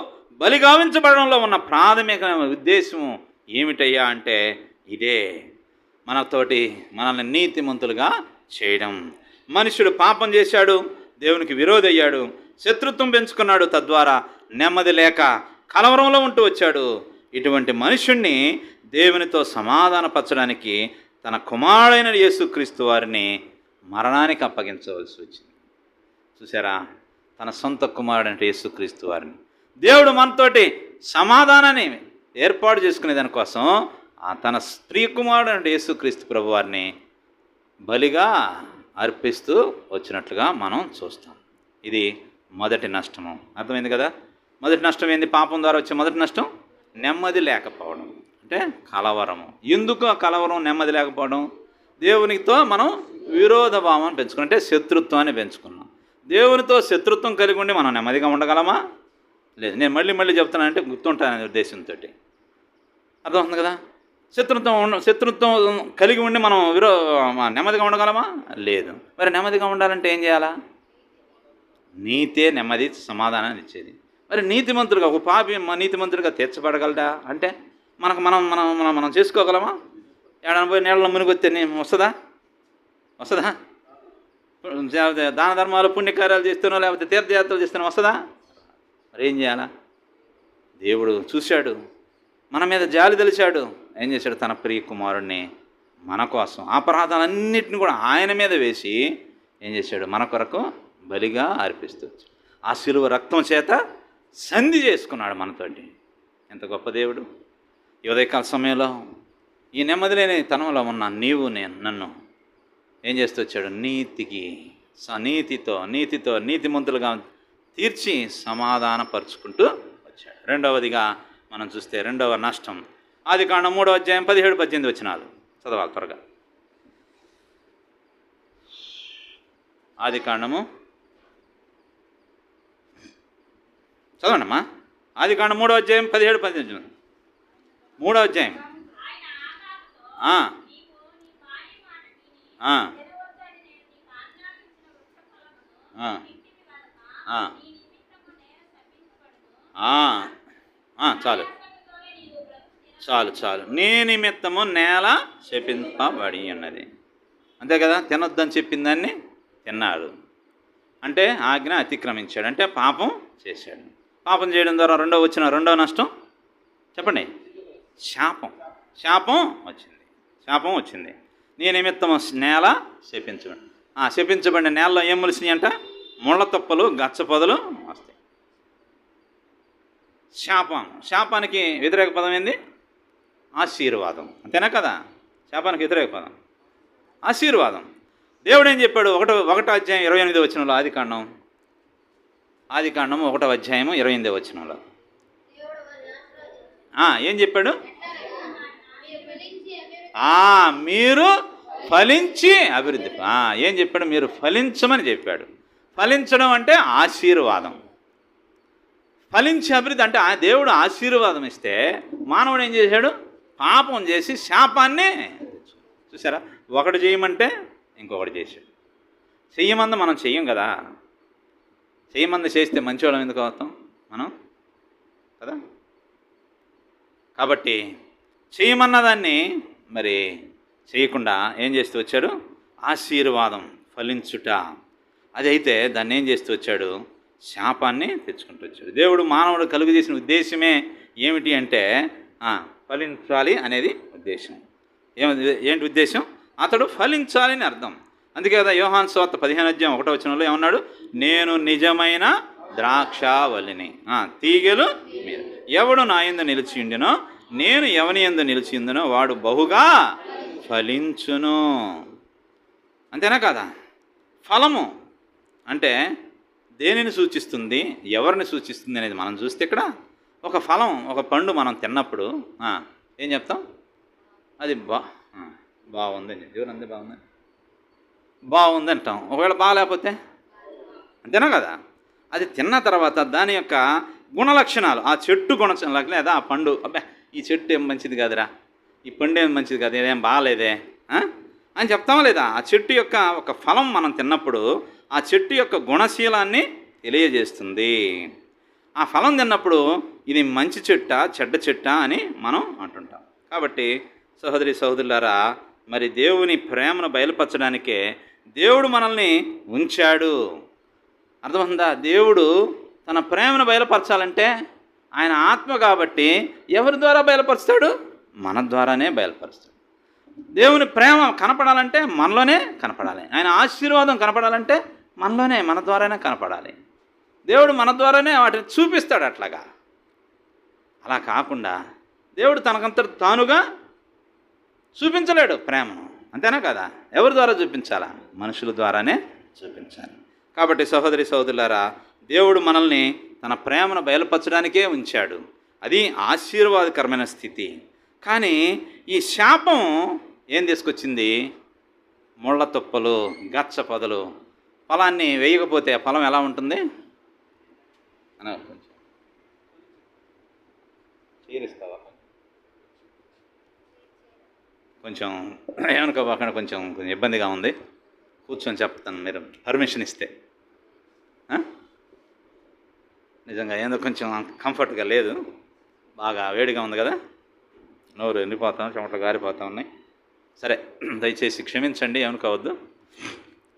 బలిగావించబడంలో ఉన్న ప్రాథమిక ఉద్దేశం ఏమిటయ్యా అంటే ఇదే, మనల్ని నీతిమంతులుగా చేయడం. మనుషుడు పాపం చేశాడు, దేవునికి విరోధయ్యాడు, శత్రుత్వం పెంచుకున్నాడు, తద్వారా నెమ్మది లేక కలవరంలో ఉంటూ వచ్చాడు. ఇటువంటి మనుషుణ్ణి దేవునితో సమాధానపరచడానికి తన కుమారుడైన యేసుక్రీస్తు వారిని మరణానికి అప్పగించవలసి వచ్చింది. చూసారా, తన సొంత కుమారుడైన యేసుక్రీస్తు వారిని దేవుడు మనతోటి సమాధానాన్ని ఏర్పాటు చేసుకునే దానికోసం తన స్త్రీ కుమారుడైన యేసుక్రీస్తు ప్రభు వారిని బలిగా అర్పిస్తూ వచ్చినట్లుగా మనం చూస్తాం. ఇది మొదటి నష్టము. అర్థమైంది కదా? మొదటి నష్టం ఏంది? పాపం ద్వారా వచ్చే మొదటి నష్టం నెమ్మది లేకపోవడం, అంటే కలవరము. ఎందుకు ఆ కలవరం, నెమ్మది లేకపోవడం? దేవునితో మనం విరోధ భావాన్ని పెంచుకున్నాం, అంటే శత్రుత్వాన్ని పెంచుకున్నాం. దేవునితో శత్రుత్వం కలిగి ఉండి మనం నెమ్మదిగా ఉండగలమా? లేదు. నేను మళ్ళీ చెప్తానంటే గుర్తుంటాననే ఉద్దేశంతో. అర్థమవుతుంది కదా? శత్రుత్వం కలిగి ఉండి మనం నెమ్మదిగా ఉండగలమా? లేదు. మరి నెమ్మదిగా ఉండాలంటే ఏం చేయాలా? నీతే నెమ్మది సమాధానాన్ని ఇచ్చేది. మరి నీతిమంతులుగా, ఒక పాపి నీతిమంతులుగా తీర్చబడగలడా అంటే మనం చేసుకోగలమా? ఏడాది పోయి నీళ్ళలో మునిగొస్తే వస్తుందా? దాన ధర్మాలు పుణ్యకార్యాలు చేస్తానో లేకపోతే తీర్థయాత్రలు చేస్తానో వస్తుందా? మరి ఏం చేయాలా? దేవుడు చూశాడు, మన మీద జాలి తెలిచాడు. ఏం చేశాడు? తన ప్రియ కుమారుణ్ణి మన కోసం అపరాధాలన్నింటినీ కూడా ఆయన మీద వేసి ఏం చేశాడు? మన కొరకు బలిగా అర్పిస్తూ ఆ శిలువ రక్తం చేత సంధి చేసుకున్నాడు మనతోటి. ఎంత గొప్ప దేవుడు! ఈ ఉదయకాల సమయంలో ఈ నెమ్మది లేని తనంలో ఉన్న నన్ను ఏం చేస్తూ వచ్చాడు? నీతికి నీతితో నీతిమంతులుగా తీర్చి సమాధానపరుచుకుంటూ వచ్చాడు. రెండవదిగా మనం చూస్తే రెండవ నష్టం ఆదికాండం 3వ అధ్యాయం 17-18 వచనాలు చదవాలి త్వరగా. ఆదికాండము చదవండమ్మా. ఆదికాండం 3వ అధ్యాయం 17-18. 3వ అధ్యాయం. చాలు నీ నిమిత్తము నేల శపింపబడి ఉన్నది. అంతే కదా, తినొద్దని చెప్పిన దాన్ని తిన్నాడు అంటే ఆజ్ఞ అతిక్రమించాడు, అంటే పాపం చేశాడు. పాపం చేయడం ద్వారా రెండవ నష్టం చెప్పండి, శాపం వచ్చింది. నీ నిమిత్తము నేల శపించబడిన నేలలో ఏం మొలిసినాయి అంట? ముళ్ళ తుప్పలు, గచ్చ పొదలు వస్తాయి. శాపానికి వ్యతిరేక పదం ఏంది? ఆశీర్వాదం. అంతేనా కదా? శాపానికి వ్యతిరేక పదం ఆశీర్వాదం. దేవుడు ఏం చెప్పాడు? 1వ అధ్యాయం 28వ వచనంలో, ఆదికాండం 1వ అధ్యాయము 28వ వచనంలో ఏం చెప్పాడు? మీరు ఫలించి అభివృద్ధి. ఏం చెప్పాడు? మీరు ఫలించమని చెప్పాడు. ఫలించడం అంటే ఆశీర్వాదం. ఫలించి అభివృద్ధి అంటే దేవుడు ఆశీర్వాదం ఇస్తే మానవుడు ఏం చేశాడు? పాపం చేసి శాపాన్ని చూసారా? ఒకటి చేయమంటే ఇంకొకటి చేశాడు. చెయ్యమంది మనం చెయ్యం కదా. చెయ్యమంది చేస్తే మంచివాళ్ళం ఎందుకు అవుతాం మనం కదా? కాబట్టి చేయమన్న దాన్ని మరి చేయకుండా ఏం చేస్తూ వచ్చాడు? ఆశీర్వాదం, ఫలించుట. అది అయితే దాన్ని ఏం చేస్తూ వచ్చాడు? శాపాన్ని తెచ్చుకుంటూ వచ్చాడు. దేవుడు మానవుడు కలుగు చేసిన ఉద్దేశమే ఏమిటి అంటే ఫలించాలి అనేది ఉద్దేశం. ఏంటి ఉద్దేశం? అతడు ఫలించాలి అని అర్థం. అందుకే కదా యోహాను సువార్త 15వ అధ్యాయం 1వ వచనంలో ఏమన్నాడు? నేను నిజమైన ద్రాక్షావల్లిని, తీగెలు మీరు. ఎవడు నా యందు నిలిచి ఉండినో, నేను ఎవని యందు నిలిచి ఉండినో వాడు బహుగా ఫలించును. అంతేనా కదా? ఫలము అంటే దేనిని సూచిస్తుంది, ఎవరిని సూచిస్తుంది అనేది మనం చూస్తే ఇక్కడ ఒక ఫలం, ఒక పండు మనం తిన్నప్పుడు ఏం చెప్తాం? అది బాగుంది. ఎవరందే బాగుంది అంటాం. ఒకవేళ బాగాలేకపోతే అంతేనా కదా? అది తిన్న తర్వాత దాని యొక్క గుణలక్షణాలు, ఆ చెట్టు గుణలక్షణాలు, లేదా ఆ పండు, అబ్బా ఈ చెట్టు ఏం మంచిది కాదురా, ఈ పండు ఏం మంచిది కాదు, ఇదేం బాగాలేదే అని చెప్తామా లేదా? ఆ చెట్టు యొక్క ఒక ఫలం మనం తిన్నప్పుడు ఆ చెట్టు యొక్క గుణశీలాన్ని తెలియజేస్తుంది. ఆ ఫలం తిన్నప్పుడు ఇది మంచి చెట్ట, చెడ్డ చెట్ట అని మనం అంటుంటాం. కాబట్టి సహోదరి సహోదరులారా, మరి దేవుని ప్రేమను బయలుపరచడానికే దేవుడు మనల్ని ఉంచాడు. అర్థమవుతుందా? దేవుడు తన ప్రేమను బయలుపరచాలంటే ఆయన ఆత్మ కాబట్టి ఎవరి ద్వారా బయలుపరుస్తాడు? మన ద్వారానే బయలుపరుస్తాడు. దేవుని ప్రేమ కనపడాలంటే మనలోనే కనపడాలి. ఆయన ఆశీర్వాదం కనపడాలంటే మనలోనే, మన ద్వారానే కనపడాలి. దేవుడు మన ద్వారానే వాటిని చూపిస్తాడు. అలా కాకుండా దేవుడు తనకంతట తానుగా చూపించలేడు ప్రేమను. అంతేనా కదా? ఎవరి ద్వారా చూపించాలా? మనుషుల ద్వారానే చూపించాలి. కాబట్టి సహోదరి సహోదరులారా, దేవుడు మనల్ని తన ప్రేమను బయలుపరచడానికే ఉంచాడు. అది ఆశీర్వాదకరమైన స్థితి. కానీ ఈ శాపం ఏం తీసుకొచ్చింది? ముళ్ళ తుప్పలు, గచ్చ పొదలు. ఫలాన్ని వేయకపోతే ఫలం ఎలా ఉంటుంది? కొంచెం చీరిస్తావా? కొంచెం ఏమనుకోకుండా కొంచెం ఇబ్బందిగా ఉంది, కూర్చొని చెప్తాను, మీరు పర్మిషన్ ఇస్తే. నిజంగా ఏందో కొంచెం కంఫర్ట్గా లేదు, బాగా వేడిగా ఉంది కదా, నోరు ఎండిపోతాం, చెమటలు గారిపోతూ ఉన్నాయి. సరే, దయచేసి క్షమించండి, ఏమనుకోవద్దు.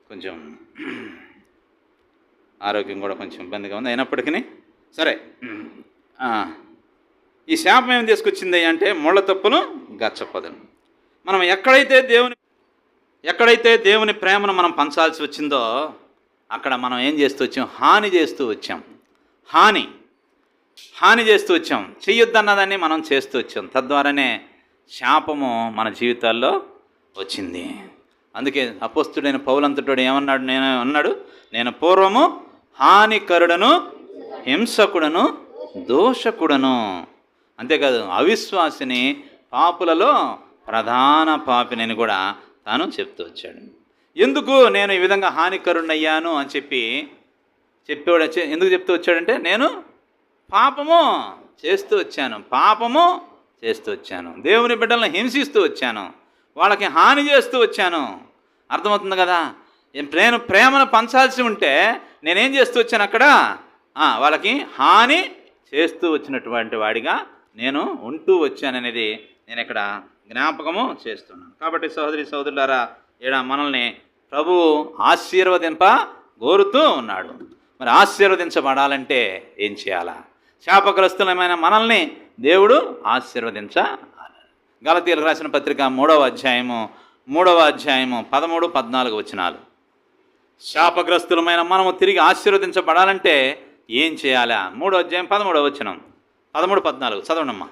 కొంచెం ఆరోగ్యం కూడా కొంచెం ఇబ్బందిగా ఉంది, అయినప్పటికీ సరే. ఈ శాపం ఏం తీసుకొచ్చింది అంటే ముళ్ళ తుప్పలు, గచ్చపొదలు. మనం ఎక్కడైతే దేవుని ప్రేమను మనం పంచాల్సి వచ్చిందో అక్కడ మనం ఏం చేస్తూ వచ్చాం? హాని చేస్తూ వచ్చాం. హాని చేస్తూ వచ్చాం. చెయ్యొద్దన్నదాన్ని మనం చేస్తూ వచ్చాం. తద్వారానే శాపము మన జీవితాల్లో వచ్చింది. అందుకే అపోస్తుడైన పౌలంతటోడు ఏమన్నాడు, నేను పూర్వము హానికరుడను, హింసకుడను, దోషకుడను, అంతేకాదు అవిశ్వాసిని, పాపులలో ప్రధాన పాపినని కూడా తాను చెప్తూ వచ్చాడు. ఎందుకు నేను ఈ విధంగా హానికరుణ్ణయ్యాను అని చెప్పేవాడు ఎందుకు చెప్తూ వచ్చాడంటే, నేను పాపము చేస్తూ వచ్చాను, దేవుని బిడ్డలను హింసిస్తూ వచ్చాను, వాళ్ళకి హాని చేస్తూ వచ్చాను. అర్థమవుతుంది కదా? నేను ప్రేమను పంచాల్సి ఉంటే నేనేం చేస్తూ వచ్చాను అక్కడ, వాళ్ళకి హాని చేస్తూ వచ్చినటువంటి వాడిగా నేను ఉంటూ వచ్చాననేది నేను ఇక్కడ జ్ఞాపకము చేస్తున్నాను. కాబట్టి సహోదరి సహోదరులారా, ఈడ మనల్ని ప్రభువు ఆశీర్వదింప కోరుతూ ఉన్నాడు. మరి ఆశీర్వదించబడాలంటే ఏం చేయాలా? శాపగ్రస్తులమైన మనల్ని దేవుడు ఆశీర్వదించాలి. గలతీయులకు రాసిన పత్రిక 3వ అధ్యాయము 13, 14 వచనాలు. శాపగ్రస్తులమైన మనము తిరిగి ఆశీర్వదించబడాలంటే ఏం చేయాలా? 3వ అధ్యాయం 13వ వచనం, 13, 14 చదవండమ్మా.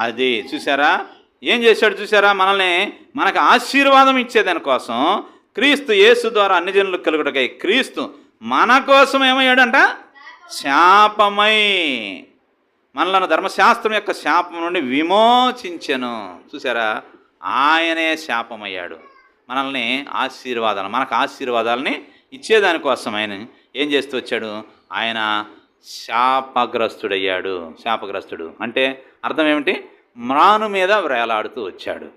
అది చూసారా, ఏం చేశాడు చూసారా? మనకు ఆశీర్వాదం ఇచ్చేదానికోసం క్రీస్తు యేసు ద్వారా అన్ని జనులకు కలుగుటకై క్రీస్తు మన కోసం ఏమయ్యాడంట? శాపమై మనలను ధర్మశాస్త్రం యొక్క శాపం నుండి విమోచించెను. చూసారా, ఆయనే శాపమయ్యాడు మనల్ని మనకు ఆశీర్వాదాలని ఇచ్చేదానికోసం ఆయన ఏం చేస్తూ వచ్చాడు? ఆయన శాపగ్రస్తుడు అంటే అర్థం ఏమిటి? మ్రాను మీద వేలాడుతూ వచ్చాడు.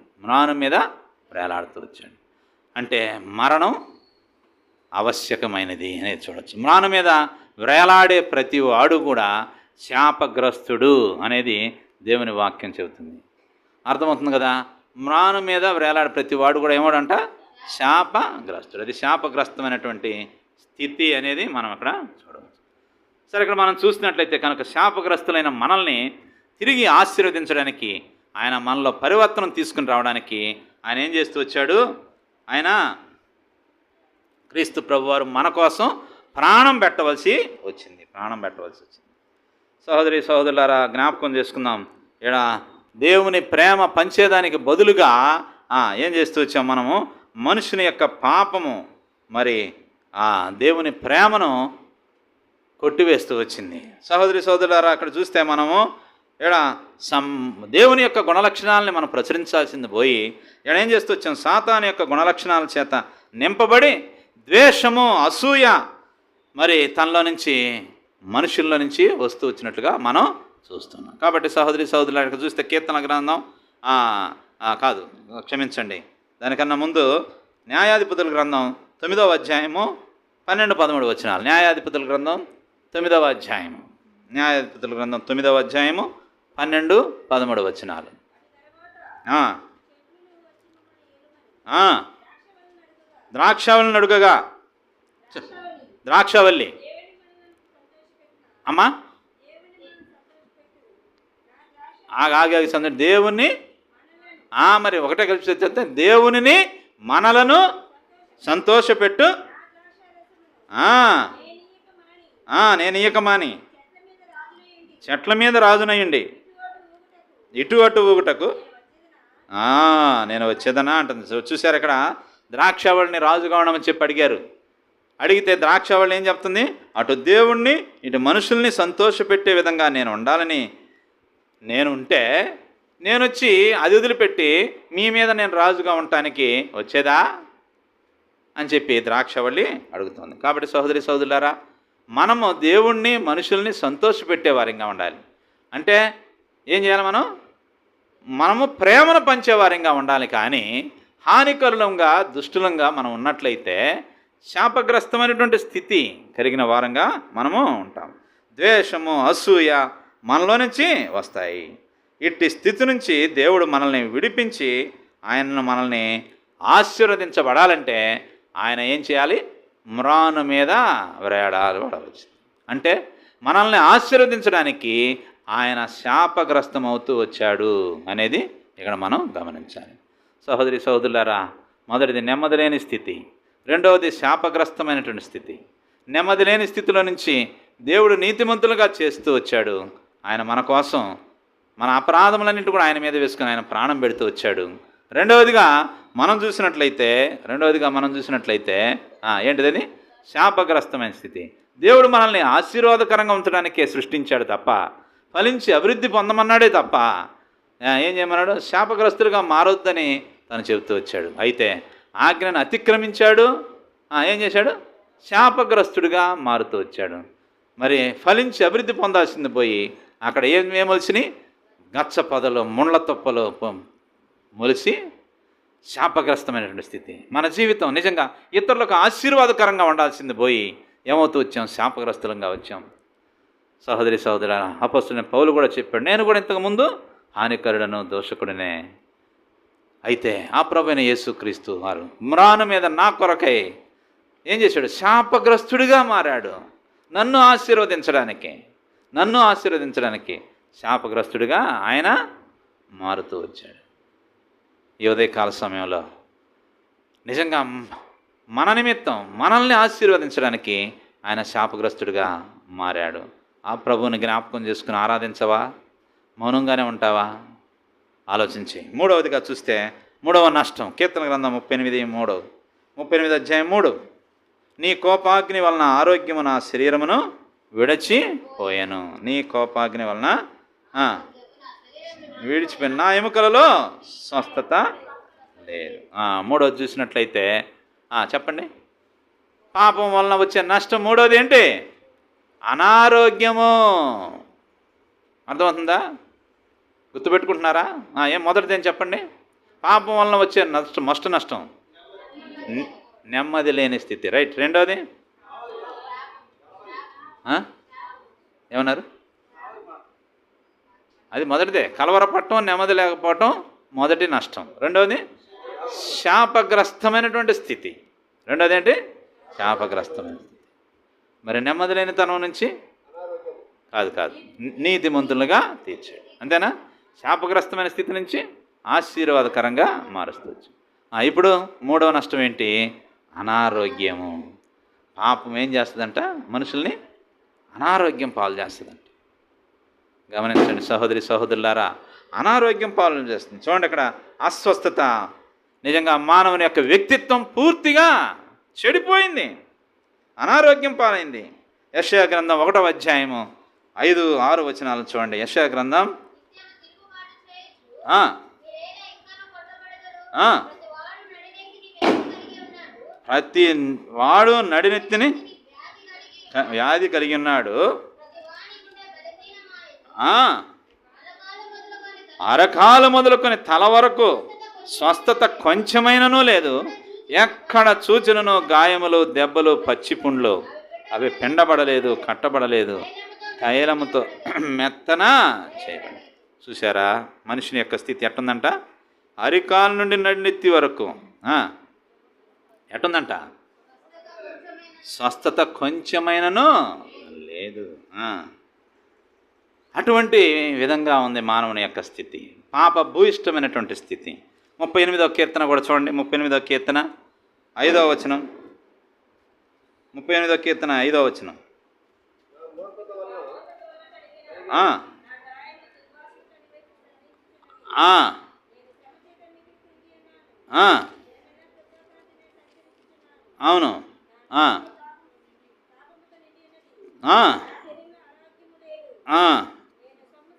అంటే మరణం ఆవశ్యకమైనది అనేది చూడవచ్చు. మ్రాను మీద వేలాడే ప్రతి వాడు కూడా శాపగ్రస్తుడు అనేది దేవుని వాక్యం చెబుతుంది. అర్థమవుతుంది కదా? మ్రాను మీద వేలాడే ప్రతి వాడు కూడా ఏమోడంట? శాపగ్రస్తుడు. అది శాపగ్రస్తమైనటువంటి స్థితి అనేది మనం అక్కడ చూడవచ్చు. సరే, ఇక్కడ మనం చూసినట్లయితే కనుక శాపగ్రస్తులైన మనల్ని తిరిగి ఆశీర్వదించడానికి, ఆయన మనలో పరివర్తనం తీసుకుని రావడానికి ఆయన ఏం చేస్తూ వచ్చాడు? ఆయన క్రీస్తు ప్రభువారు మన కోసం ప్రాణం పెట్టవలసి వచ్చింది. సహోదరి సహోదరులారా, జ్ఞాపకం చేసుకుందాం. ఇక్కడ దేవుని ప్రేమ పంచేదానికి బదులుగా ఏం చేస్తూ వచ్చాం? మనము మనుషుని యొక్క పాపము మరి దేవుని ప్రేమను కొట్టివేస్తూ వచ్చింది. సహోదరి సహోదరులారా, అక్కడ చూస్తే మనము ఇక్కడ దేవుని యొక్క గుణలక్షణాలని మనం ప్రచురించాల్సింది పోయి ఇక్కడ ఏం చేస్తూ వచ్చాం? సాతాను యొక్క గుణలక్షణాల చేత నింపబడి ద్వేషము, అసూయ మరి తనలో నుంచి, మనుషుల్లో నుంచి వస్తూ వచ్చినట్లుగా మనం చూస్తున్నాం. కాబట్టి సహోదరి సహోదరులు ఇక్కడ చూస్తే కీర్తన గ్రంథం క్షమించండి, దానికన్నా ముందు న్యాయాధిపతుల గ్రంథం 9వ అధ్యాయము 12, 13 వచనాలు. న్యాయాధిపతుల గ్రంథం 9వ అధ్యాయము 12, 13 వచనాలు. ద్రాక్షవల్లిని అడుగగా, ద్రాక్షవల్లి అమ్మా ఆగి సందడి దేవుణ్ణి మరి ఒకటే కలిసి చెప్తే దేవునిని మనలను సంతోషపెట్టు నేను ఇయ్యకమాని చెట్ల మీద రాజునయ్యండి ఇటు అటు ఊగుటకు నేను వచ్చేదనా అంటుంది. చూశారు, ఇక్కడ ద్రాక్షవల్లిని రాజు కావడమని చెప్పి అడిగితే ద్రాక్షవల్లి ఏం చెప్తుంది? అటు దేవుణ్ణి ఇటు మనుషుల్ని సంతోషపెట్టే విధంగా నేను ఉండాలని నేను ఉంటే నేను వచ్చి అది వదిలిపెట్టి మీ మీద నేను రాజుగా ఉండటానికి వచ్చేదా అని చెప్పి ద్రాక్షవల్లి అడుగుతుంది. కాబట్టి సహోదరి సహోదరులారా, మనము దేవుణ్ణి మనుషుల్ని సంతోషపెట్టేవారంగా ఉండాలి. అంటే ఏం చేయాలి? మనము ప్రేమను పంచేవారంగా ఉండాలి. కానీ హానికరులంగా, దుష్టులంగా మనం ఉన్నట్లయితే శాపగ్రస్తమైనటువంటి స్థితి కలిగిన వారంగా మనము ఉంటాం. ద్వేషము, అసూయ మనలో నుంచి వస్తాయి. ఇట్టి స్థితి నుంచి దేవుడు మనల్ని విడిపించి మనల్ని ఆశీర్వదించబడాలంటే ఆయన ఏం చేయాలి? మ్రాను మీద వేలాడవచ్చు. అంటే మనల్ని ఆశీర్వదించడానికి ఆయన శాపగ్రస్తమవుతూ వచ్చాడు అనేది ఇక్కడ మనం గమనించాలి. సహోదరి సహోదరులారా, మొదటిది నెమ్మది లేని స్థితి, రెండవది శాపగ్రస్తమైనటువంటి స్థితి. నెమ్మది లేని స్థితిలో నుంచి దేవుడు నీతిమంతులుగా చేస్తూ వచ్చాడు. ఆయన మన కోసం మన అపరాధములన్నింటి కూడా ఆయన మీద వేసుకుని ఆయన ప్రాణం పెడుతూ వచ్చాడు. రెండవదిగా మనం చూసినట్లయితే ఏంటిది? శాపగ్రస్తమైన స్థితి. దేవుడు మనల్ని ఆశీర్వాదకరంగా ఉంచడానికే సృష్టించాడు తప్ప, ఫలించి అభివృద్ధి పొందమన్నాడే తప్ప ఏం చేయమన్నాడు? శాపగ్రస్తులుగా మారొద్దని తను చెబుతూ వచ్చాడు. అయితే ఆజ్ఞను అతిక్రమించాడు. ఏం చేశాడు? శాపగ్రస్తుడిగా మారుతూ వచ్చాడు. మరి ఫలించి అభివృద్ధి పొందాల్సింది పోయి అక్కడ ఏం మొలిసినాయి? గచ్చ పొదలు, ముండ్ల తుప్పలు మొలిసి శాపగ్రస్తమైనటువంటి స్థితి. మన జీవితం నిజంగా ఇతరులకు ఆశీర్వాదకరంగా ఉండాల్సింది పోయి ఏమవుతూ వచ్చాం? శాపగ్రస్తులంగా వచ్చాం. సహోదరి సహోదర, అపొస్తలుడైన పౌలు కూడా చెప్పాడు, నేను కూడా ఇంతకుముందు హానికరుడను, దోషకుడినే. అయితే ఆ ప్రభువైన యేసుక్రీస్తు వారు మ్రాను మీద నా కొరకై ఏం చేశాడు? శాపగ్రస్తుడిగా మారాడు. నన్ను ఆశీర్వదించడానికి శాపగ్రస్తుడిగా ఆయన మారుతూ వచ్చాడు. ఈ ఉదయకాల సమయంలో నిజంగా మన నిమిత్తం మనల్ని ఆశీర్వదించడానికి ఆయన శాపగ్రస్తుడిగా మారాడు. ఆ ప్రభువుని జ్ఞాపకం చేసుకుని ఆరాధించవా? మౌనంగానే ఉంటావా? ఆలోచించి. మూడవదిగా చూస్తే మూడవ నష్టం, కీర్తన గ్రంథం 38 అధ్యాయం 3. నీ కోపాగ్ని వలన ఆరోగ్యము నా శరీరమును విడిచిపోయాను. నీ కోపాగ్ని వలన విడిచిపోయిన నా ఎముకలలో స్వస్థత లేదు. మూడవది చూసినట్లయితే చెప్పండి, పాపం వలన వచ్చే నష్టం మూడవది ఏంటి? అనారోగ్యము. అర్థమవుతుందా? గుర్తుపెట్టుకుంటున్నారా? మొదటిది ఏం చెప్పండి? పాపం వలన వచ్చే నష్టం నెమ్మది లేని స్థితి. రైట్. రెండవది ఏమన్నారు? అది మొదటిదే, కలవరపడటం, నెమ్మది లేకపోవటం మొదటి నష్టం. రెండవది శాపగ్రస్తమైనటువంటి స్థితి. రెండవది ఏంటి? శాపగ్రస్తమైన స్థితి. మరి నెమ్మది లేనితనం నుంచి కాదు నీతిమంతులుగా తీర్చాడు. అంతేనా? శాపగ్రస్తమైన స్థితి నుంచి ఆశీర్వాదకరంగా మారుస్తవచ్చు. ఇప్పుడు మూడవ నష్టం ఏంటి? అనారోగ్యము. పాపం ఏం చేస్తుందంట? మనుషుల్ని అనారోగ్యం పాలు చేస్తుందంట. గమనించండి సహోదరి సహోదరులారా, అనారోగ్యం పాలన చేస్తుంది. చూడండి, ఇక్కడ అస్వస్థత. నిజంగా మానవుని యొక్క వ్యక్తిత్వం పూర్తిగా చెడిపోయింది, అనారోగ్యం పాలైంది. యెషయా గ్రంథం 1వ అధ్యాయము 5-6 వచనాలు చూడండి. యెషయా గ్రంథం ప్రతి వాడు నడినెత్తిని వ్యాధి కలిగి ఉన్నాడు, అరకాలు మొదలుకొని తల వరకు స్వస్థత కొంచెమైనను లేదు. ఎక్కడ చూచినను గాయములు, దెబ్బలు, పచ్చిపుండ్లు, అవి పిండబడలేదు, కట్టబడలేదు, తైలముతో మెత్తన చేయబడి. చూసారా మనిషిని యొక్క స్థితి ఎట్టుందంట? అరికాల నుండి నడినెత్తి వరకు ఎట్టుందంట? స్వస్థత కొంచెమైనను లేదు. అటువంటి విధంగా ఉంది మానవుని యొక్క స్థితి, పాప భూయిష్టమైనటువంటి స్థితి. 38వ కీర్తన కూడా చూడండి. 38వ కీర్తన 5వ వచనం. 38వ కీర్తన 5వ వచనం. అవును.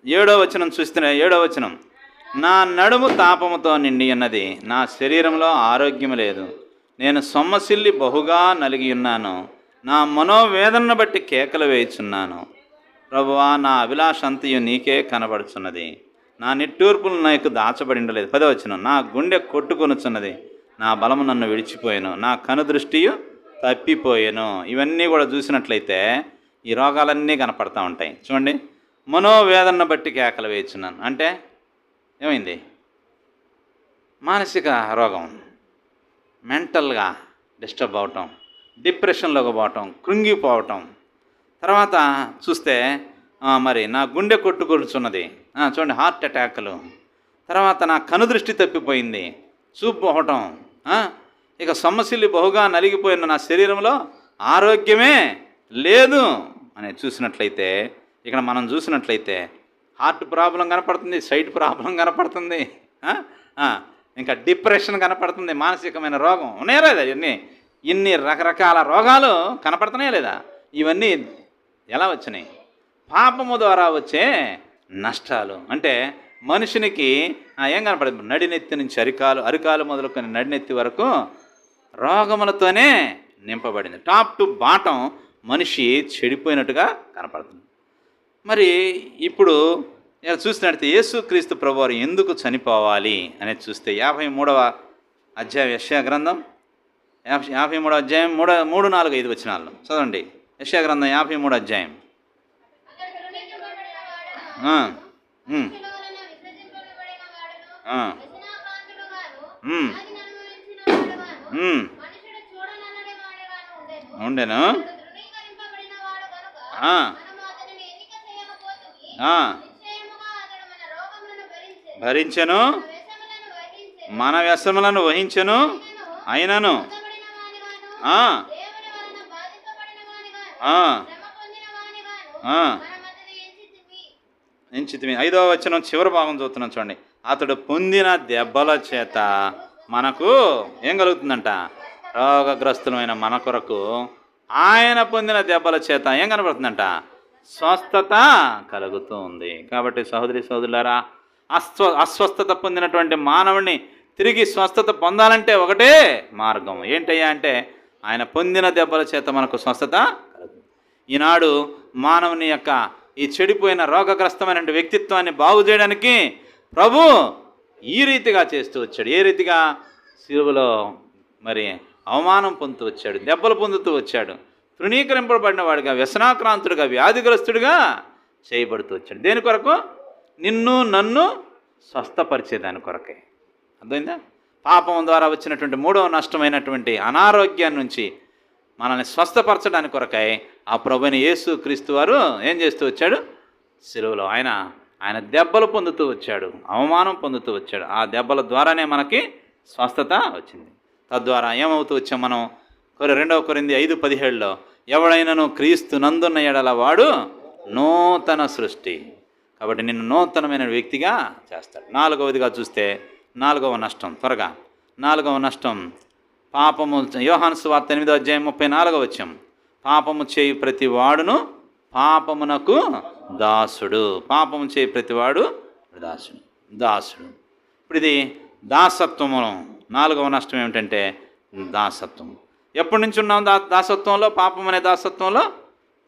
7వ వచనం చూస్తున్నా. 7వ వచనం, నా నడుము తాపముతో నిండి ఉన్నది, నా శరీరంలో ఆరోగ్యము లేదు. నేను సొమ్మసిల్లి బహుగా నలిగి ఉన్నాను, నా మనోవేదనను బట్టి కేకలు వేయుచున్నాను. ప్రభువా, నా అభిలాష అంతయు నీకే కనబడుచున్నది, నా నిట్టూర్పులు నాకు దాచబడి ఉండలేదు. 10వ వచనం, నా గుండె కొట్టుకొనుచున్నది, నా బలము నన్ను విడిచిపోయాను, నా కనుదృష్టియు తప్పిపోయాను. ఇవన్నీ కూడా చూసినట్లయితే ఈ రోగాలన్నీ కనపడతా ఉంటాయి. చూడండి, మనోవేదనను బట్టి కేకలు వేయుచున్నాను అంటే ఏమైంది? మానసిక రోగం, మెంటల్గా డిస్టర్బ్ అవటం, డిప్రెషన్లోకి పోవటం, కృంగిపోవటం. తర్వాత చూస్తే మరి నా గుండె కొట్టుకొడుచున్నది, చూడండి హార్ట్ అటాక్లు. తర్వాత నా కనుదృష్టి తప్పిపోయింది. చూపు పోవటం, ఇక సొమ్మసిల్లి బహుగా నలిగిపోయిన నా శరీరంలో ఆరోగ్యమే లేదు అని చూసినట్లయితే, ఇక్కడ మనం చూసినట్లయితే హార్ట్ ప్రాబ్లం కనపడుతుంది, సైట్ ప్రాబ్లం కనపడుతుంది, ఇంకా డిప్రెషన్ కనపడుతుంది, మానసికమైన రోగం ఉన్నాయా లేదా? ఇన్ని రకరకాల రోగాలు కనపడుతున్నాయా లేదా? ఇవన్నీ ఎలా వచ్చినాయి? పాపము ద్వారా వచ్చే నష్టాలు. అంటే మనుషునికి ఏం కనపడదు? నడినెత్తి నుంచి అరికాలు మొదలుకొని నడినెత్తి వరకు రోగములతోనే నింపబడింది. టాప్ టు బాటం మనిషి చెడిపోయినట్టుగా కనపడుతుంది. మరి ఇప్పుడు చూసినట్లయితే యేసుక్రీస్తు ప్రభువారు ఎందుకు చనిపోవాలి అనేది చూస్తే 53వ అధ్యాయం యెషయా గ్రంథం 53వ అధ్యాయం 3, 4, 5 వచనాల్లో చదవండి. యెషయా గ్రంథం 53 అధ్యాయం. ఉండేను భరించెను, మన వ్యసనములను వహించెను, అయినను ఎంచితిమి. 5వ వచనం చివరి భాగం చూస్తున్నాం చూడండి. అతడు పొందిన దెబ్బల చేత మనకు ఏం కలుగుతుందంట? రోగగ్రస్తులమైన మన కొరకు ఆయన పొందిన దెబ్బల చేత ఏం కనబడుతుందంట? స్వస్థత కలుగుతూ ఉంది. కాబట్టి సహోదరి సహోదరులారా, అస్వస్థత పొందినటువంటి మానవుడిని తిరిగి స్వస్థత పొందాలంటే ఒకటే మార్గం. ఏంటయ్యా అంటే ఆయన పొందిన దెబ్బల చేత మనకు స్వస్థత కలుగుతుంది. ఈనాడు మానవుని యొక్క ఈ చెడిపోయిన రోగగ్రస్తమైన వ్యక్తిత్వాన్ని బాగు చేయడానికి ప్రభు ఈ రీతిగా చేస్తూ వచ్చాడు. ఏ రీతిగా? శిలువలో మరి అవమానం పొందుతూ వచ్చాడు, దెబ్బలు పొందుతూ వచ్చాడు, తృణీకరింపబడిన వాడిగా, వ్యసనాక్రాంతుడిగా, వ్యాధిగ్రస్తుడిగా చేయబడుతూ వచ్చాడు. దేని కొరకు? నిన్ను నన్ను స్వస్థపరిచేదాని కొరకే. అర్థమైందా? పాపం ద్వారా వచ్చినటువంటి 3వ నష్టమైనటువంటి అనారోగ్యాన్ని నుంచి మనల్ని స్వస్థపరచడానికి కొరకై ఆ ప్రభువైన యేసుక్రీస్తు వారు ఏం చేస్తూ వచ్చాడు? శిలువలో ఆయన దెబ్బలు పొందుతూ వచ్చాడు, అవమానం పొందుతూ వచ్చాడు. ఆ దెబ్బల ద్వారానే మనకి స్వస్థత వచ్చింది. తద్వారా ఏమవుతూ వచ్చాం మనం? 2 కొరింథీ 5:17లో ఎవడైనాను క్రీస్తు నందున్న ఎడల వాడు నూతన సృష్టి. కాబట్టి నిన్ను నూతనమైన వ్యక్తిగా చేస్తాడు. 4వదిగా చూస్తే 4వ నష్టం, త్వరగా 4వ నష్టం పాపము. యోహాను సువార్త 8వ అధ్యాయం 34వ వచనం, పాపము చేయి ప్రతి వాడును పాపమునకు దాసుడు. పాపము చేయి ప్రతివాడు దాసుడు. ఇప్పుడు ఇది దాసత్వము. 4వ నష్టం ఏమిటంటే దాసత్వం. ఎప్పటి నుంచి ఉన్నాం దాసత్వంలో? పాపం అనే దాసత్వంలో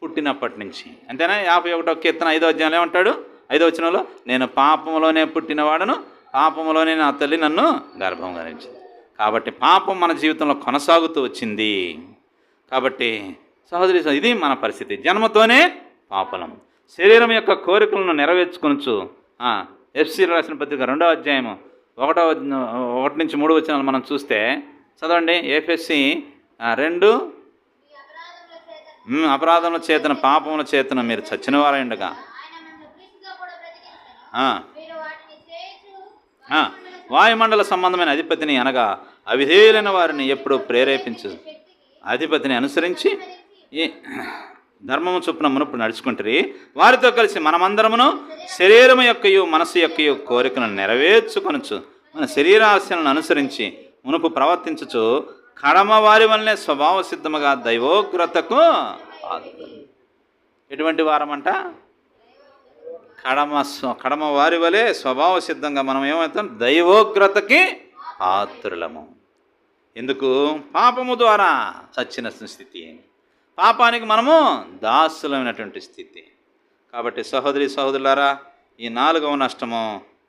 పుట్టినప్పటి నుంచి. అంతేనా? 51వ కీర్తన 5వ అధ్యాయంలో ఏమంటాడు? 5వ వచనంలో, నేను పాపములోనే పుట్టినవాడను, పాపములోనే నా తల్లి నన్ను గర్భం ధరించింది. కాబట్టి పాపం మన జీవితంలో కొనసాగుతూ వచ్చింది. కాబట్టి సహోదరి, ఇది మన పరిస్థితి. జన్మతోనే పాపలం. శరీరం యొక్క కోరికలను నెరవేర్చుకొనొచ్చు. ఎఫ్సీలు రాసిన పత్రిక 2వ అధ్యాయము 1 నుంచి 3 వచనాలు మనం చూస్తే చదవండి. ఎఫ్ఎస్సి 2, అపరాధముల చేతన పాపముల చేతన మీరు చచ్చిన వారైండగా వాయుమండల సంబంధమైన అధిపతిని అనగా అవిధేయులైన వారిని ఎప్పుడూ ప్రేరేపించు అధిపతిని అనుసరించి ఈ ధర్మము చొప్పున మునుపు నడుచుకుంటారు. వారితో కలిసి మనమందరమును శరీరము యొక్కయు మనసు యొక్కయు కోరికను నెరవేర్చుకొనొచ్చు. మన శరీరాశలను అనుసరించి మునుపు ప్రవర్తించుచు కడమ వారి వల్లనే స్వభావ సిద్ధముగా దైవోగ్రతకు ఎటువంటి వారమంట? కడమ వారి వలె స్వభావ సిద్ధంగా మనం ఏమవుతాం? దైవోగ్రతకి పాత్రులము. ఎందుకు? పాపము ద్వారా చచ్చిన స్థితి, పాపానికి మనము దాసులమైనటువంటి స్థితి. కాబట్టి సహోదరి సహోదరులారా, ఈ 4వ నష్టము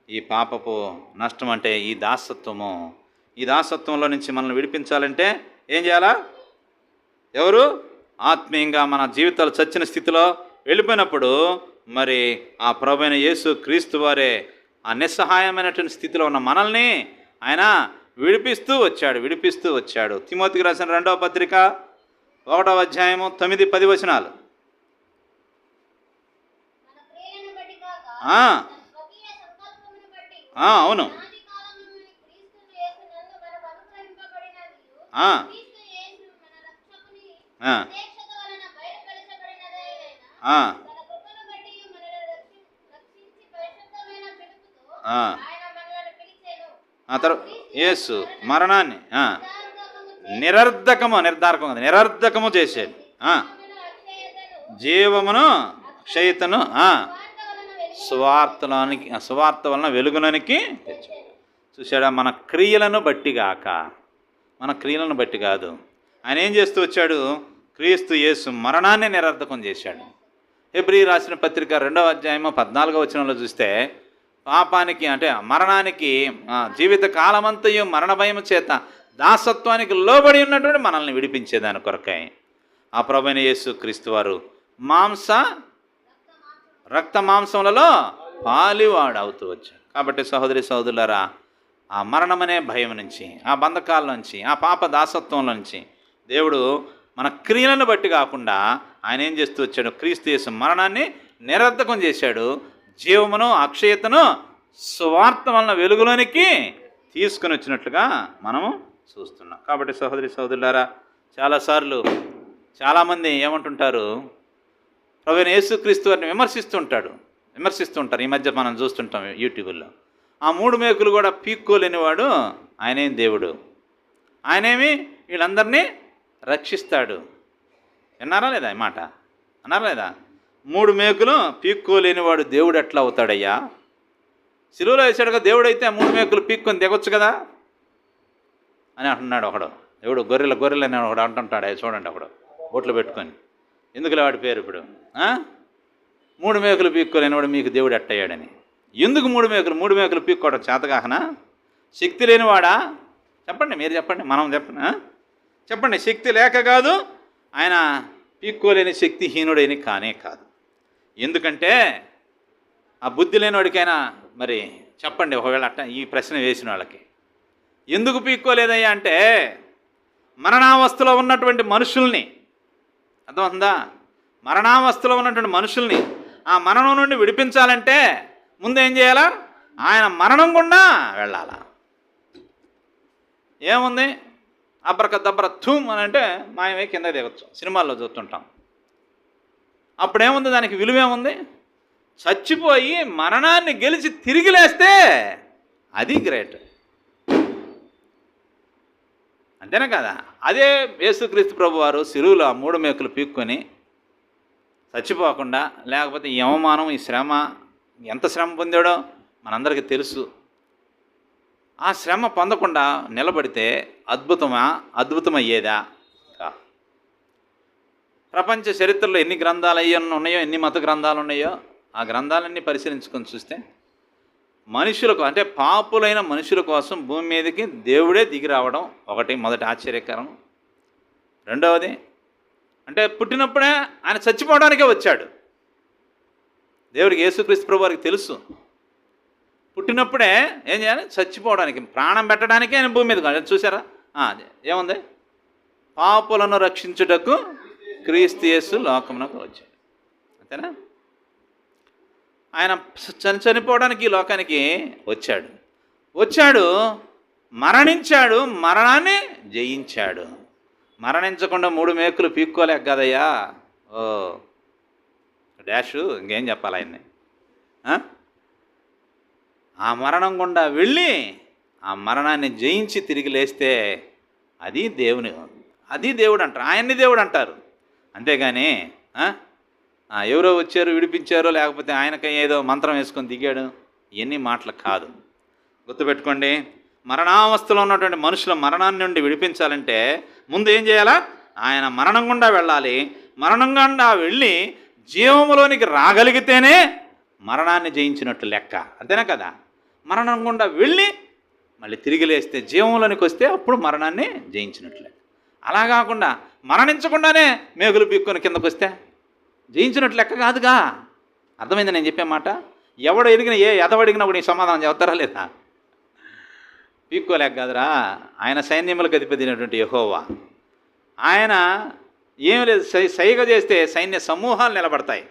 ఈ పాపపు నష్టం అంటే ఈ దాసత్వము. ఈ దాసత్వంలో నుంచి మనల్ని విడిపించాలంటే ఏం చేయాలా? ఎవరు? ఆత్మీయంగా మన జీవితాలు చచ్చిన స్థితిలో వెళ్ళిపోయినప్పుడు మరి ఆ ప్రభువైన యేసు క్రీస్తు వారే ఆ నిస్సహాయమైనటువంటి స్థితిలో ఉన్న మనల్ని ఆయన విడిపిస్తూ వచ్చాడు. తిమోతికి రాసిన 2వ పత్రిక 1వ అధ్యాయము 9, 10 వచనాలు. అవును. ఆ, ఆ, ఆ, ఆ. ఆ తర్వాత యేసు మరణాన్ని నిరర్ధకము చేసేది, జీవమును క్షయితను సువార్త వలన వెలుగులోనికి తెచ్చాడు. చూసాడా, మన క్రియలను బట్టి గాక, మన క్రియలను బట్టి కాదు. ఆయన ఏం చేస్తూ వచ్చాడు? క్రీస్తు యేసు మరణాన్ని నిరర్ధకం చేశాడు. హెబ్రీ రాసిన పత్రిక 2వ అధ్యాయము 14వ వచనంలో చూస్తే, పాపానికి అంటే మరణానికి జీవిత కాలమంతయు మరణ భయము చేత దాసత్వానికి లోబడి ఉన్నటువంటి మనల్ని విడిపించేదాని కొరకై ఆ ప్రభువైన యేసు క్రీస్తు వారు రక్త మాంసములలో పాలివాడు అవుతూ వచ్చాడు. కాబట్టి సహోదరి సహోదరులారా, ఆ మరణమనే భయం నుంచి, ఆ బంధకాల నుంచి, ఆ పాప దాసత్వం నుంచి దేవుడు మన క్రియలను బట్టి కాకుండా ఆయన ఏం చేస్తూ వచ్చాడు? క్రీస్తు యేసు మరణాన్ని నిరర్ధకం చేశాడు, జీవమును అక్షయతను సువార్త వలన వెలుగులోనికి తీసుకుని వచ్చినట్లుగా మనము చూస్తున్నాం. కాబట్టి సహోదరి సహోదరులారా, చాలాసార్లు చాలామంది ఏమంటుంటారు? ప్రభువైన యేసుక్రీస్తు వారిని విమర్శిస్తూ ఉంటారు. ఈ మధ్య మనం చూస్తుంటాం యూట్యూబ్లో. ఆ 3 మేకులు కూడా పీక్కోలేనివాడు ఆయనేం దేవుడు, ఆయనేమి వీళ్ళందరినీ రక్షిస్తాడు. విన్నారా లేదా ఈ మాట? అన్నారా లేదా? 3 మేకులు పీక్కోలేనివాడు దేవుడు ఎట్లా అవుతాడయ్యా? సిలువలో వేసాడుగా దేవుడైతే ఆ 3 మేకులు పీక్కొని దిగొచ్చు కదా అని అంటున్నాడు ఒకడు. దేవుడు గొర్రెలు అని ఒకడు అంటుంటాడు. చూడండి, ఒకడు బొట్లు పెట్టుకొని. ఎందుకులే వాడి పేరు ఇప్పుడు? 3 మేకులు పీక్కోలేనివాడు మీకు దేవుడు ఎట్టయ్యాడని. ఎందుకు 3 మేకులు పీక్కోవడం చేతగాకనా? శక్తి లేనివాడా? చెప్పండి, మీరు చెప్పండి, మనం చెప్పండి. శక్తి లేక కాదు, ఆయన పీక్కోలేని శక్తిహీనుడైన కానే కాదు. ఎందుకంటే ఆ బుద్ధి లేని వాడికైనా మరి చెప్పండి, ఒకవేళ అట్ట ఈ ప్రశ్న వేసిన వాళ్ళకి, ఎందుకు పీక్కోలేదయ్యా అంటే, మరణావస్థలో ఉన్నటువంటి మనుషుల్ని, అర్థమవుతుందా? మరణావస్థలో ఉన్నటువంటి మనుషుల్ని ఆ మరణం నుండి విడిపించాలంటే ముందు ఏం చేయాలా? ఆయన మరణం గుండా వెళ్ళాలా. ఏముంది? అబ్రకదబ్ర థూమ్ అని అంటే మాయమై కింద దిగచ్చు, సినిమాల్లో చూస్తుంటాం. అప్పుడేముంది? దానికి విలువేముంది? చచ్చిపోయి మరణాన్ని గెలిచి తిరిగి లేస్తే అది గ్రేట్, అంతేనా కదా? అదే యేసుక్రీస్తు ప్రభు వారు సిలువలో 3 మేకులు పీక్కొని చచ్చిపోకుండా, లేకపోతే ఈ అవమానం, ఈ శ్రమ, ఎంత శ్రమ పొందాడో మనందరికీ తెలుసు. ఆ శ్రమ పొందకుండా నిలబడితే అద్భుతమయ్యేదా? ప్రపంచ చరిత్రలో ఎన్ని గ్రంథాలు ఉన్నాయో, ఎన్ని మత గ్రంథాలు ఉన్నాయో, ఆ గ్రంథాలన్నీ పరిశీలించుకొని చూస్తే మనుషులకు, అంటే పాపులైన మనుషుల కోసం భూమి మీదకి దేవుడే దిగి రావడం ఒకటి మొదటి ఆశ్చర్యకరం. రెండవది అంటే పుట్టినప్పుడే ఆయన చచ్చిపోవడానికే వచ్చాడు. దేవుడికి, యేసుక్రీస్తు ప్రభు వారికి తెలుసు, పుట్టినప్పుడే ఏం చేయాలి? చచ్చిపోవడానికి, ప్రాణం పెట్టడానికే ఆయన భూమి మీద. చూసారా ఏముంది? పాపులను రక్షించుటకు క్రీస్తు యేసు లోకమునకు వచ్చాడు. అంతేనా? ఆయన చనిపోవడానికి ఈ లోకానికి వచ్చాడు, మరణించాడు, మరణాన్ని జయించాడు. మరణించకుండా 3 మేకులు పీక్కోలేక కదయ్యా. డాషు ఇంకేం చెప్పాలి ఆయన్ని? ఆ మరణం గుండా వెళ్ళి ఆ మరణాన్ని జయించి తిరిగి లేస్తే అది దేవుడు అంటారు, ఆయన్ని దేవుడు అంటారు. అంతేగాని ఎవరో వచ్చారు విడిపించారో, లేకపోతే ఆయనకై ఏదో మంత్రం వేసుకొని దిగాడు, ఇవన్నీ మాటలు కాదు. గుర్తుపెట్టుకోండి, మరణావస్థలో ఉన్నటువంటి మనుషుల మరణాన్ని నుండి విడిపించాలంటే ముందు ఏం చేయాలా? ఆయన మరణం గుండా వెళ్ళాలి. మరణం గుండా వెళ్ళి జీవములోనికి రాగలిగితేనే మరణాన్ని జయించినట్టు లెక్క, అంతేనా కదా? మరణం గుండా వెళ్ళి మళ్ళీ తిరిగి లేస్తే, జీవంలోనికి వస్తే అప్పుడు మరణాన్ని జయించినట్లే. అలా కాకుండా మరణించకుండానే మేకులు పీక్కొని కిందకు వస్తే జయించినట్లు లెక్క కాదుగా. అర్థమైంది నేను చెప్పే మాట? ఎవడు ఎదిగినా, ఏ ఎదవడిగినా కూడా ఈ సమాధానం చెప్తారా లేదా? పీక్కోలేక కాదురా. ఆయన సైన్యములకు అధిపతినటువంటి యెహోవా, ఆయన ఏమి లేదు, సైగ చేస్తే సైన్య సమూహాలు నిలబడతాయి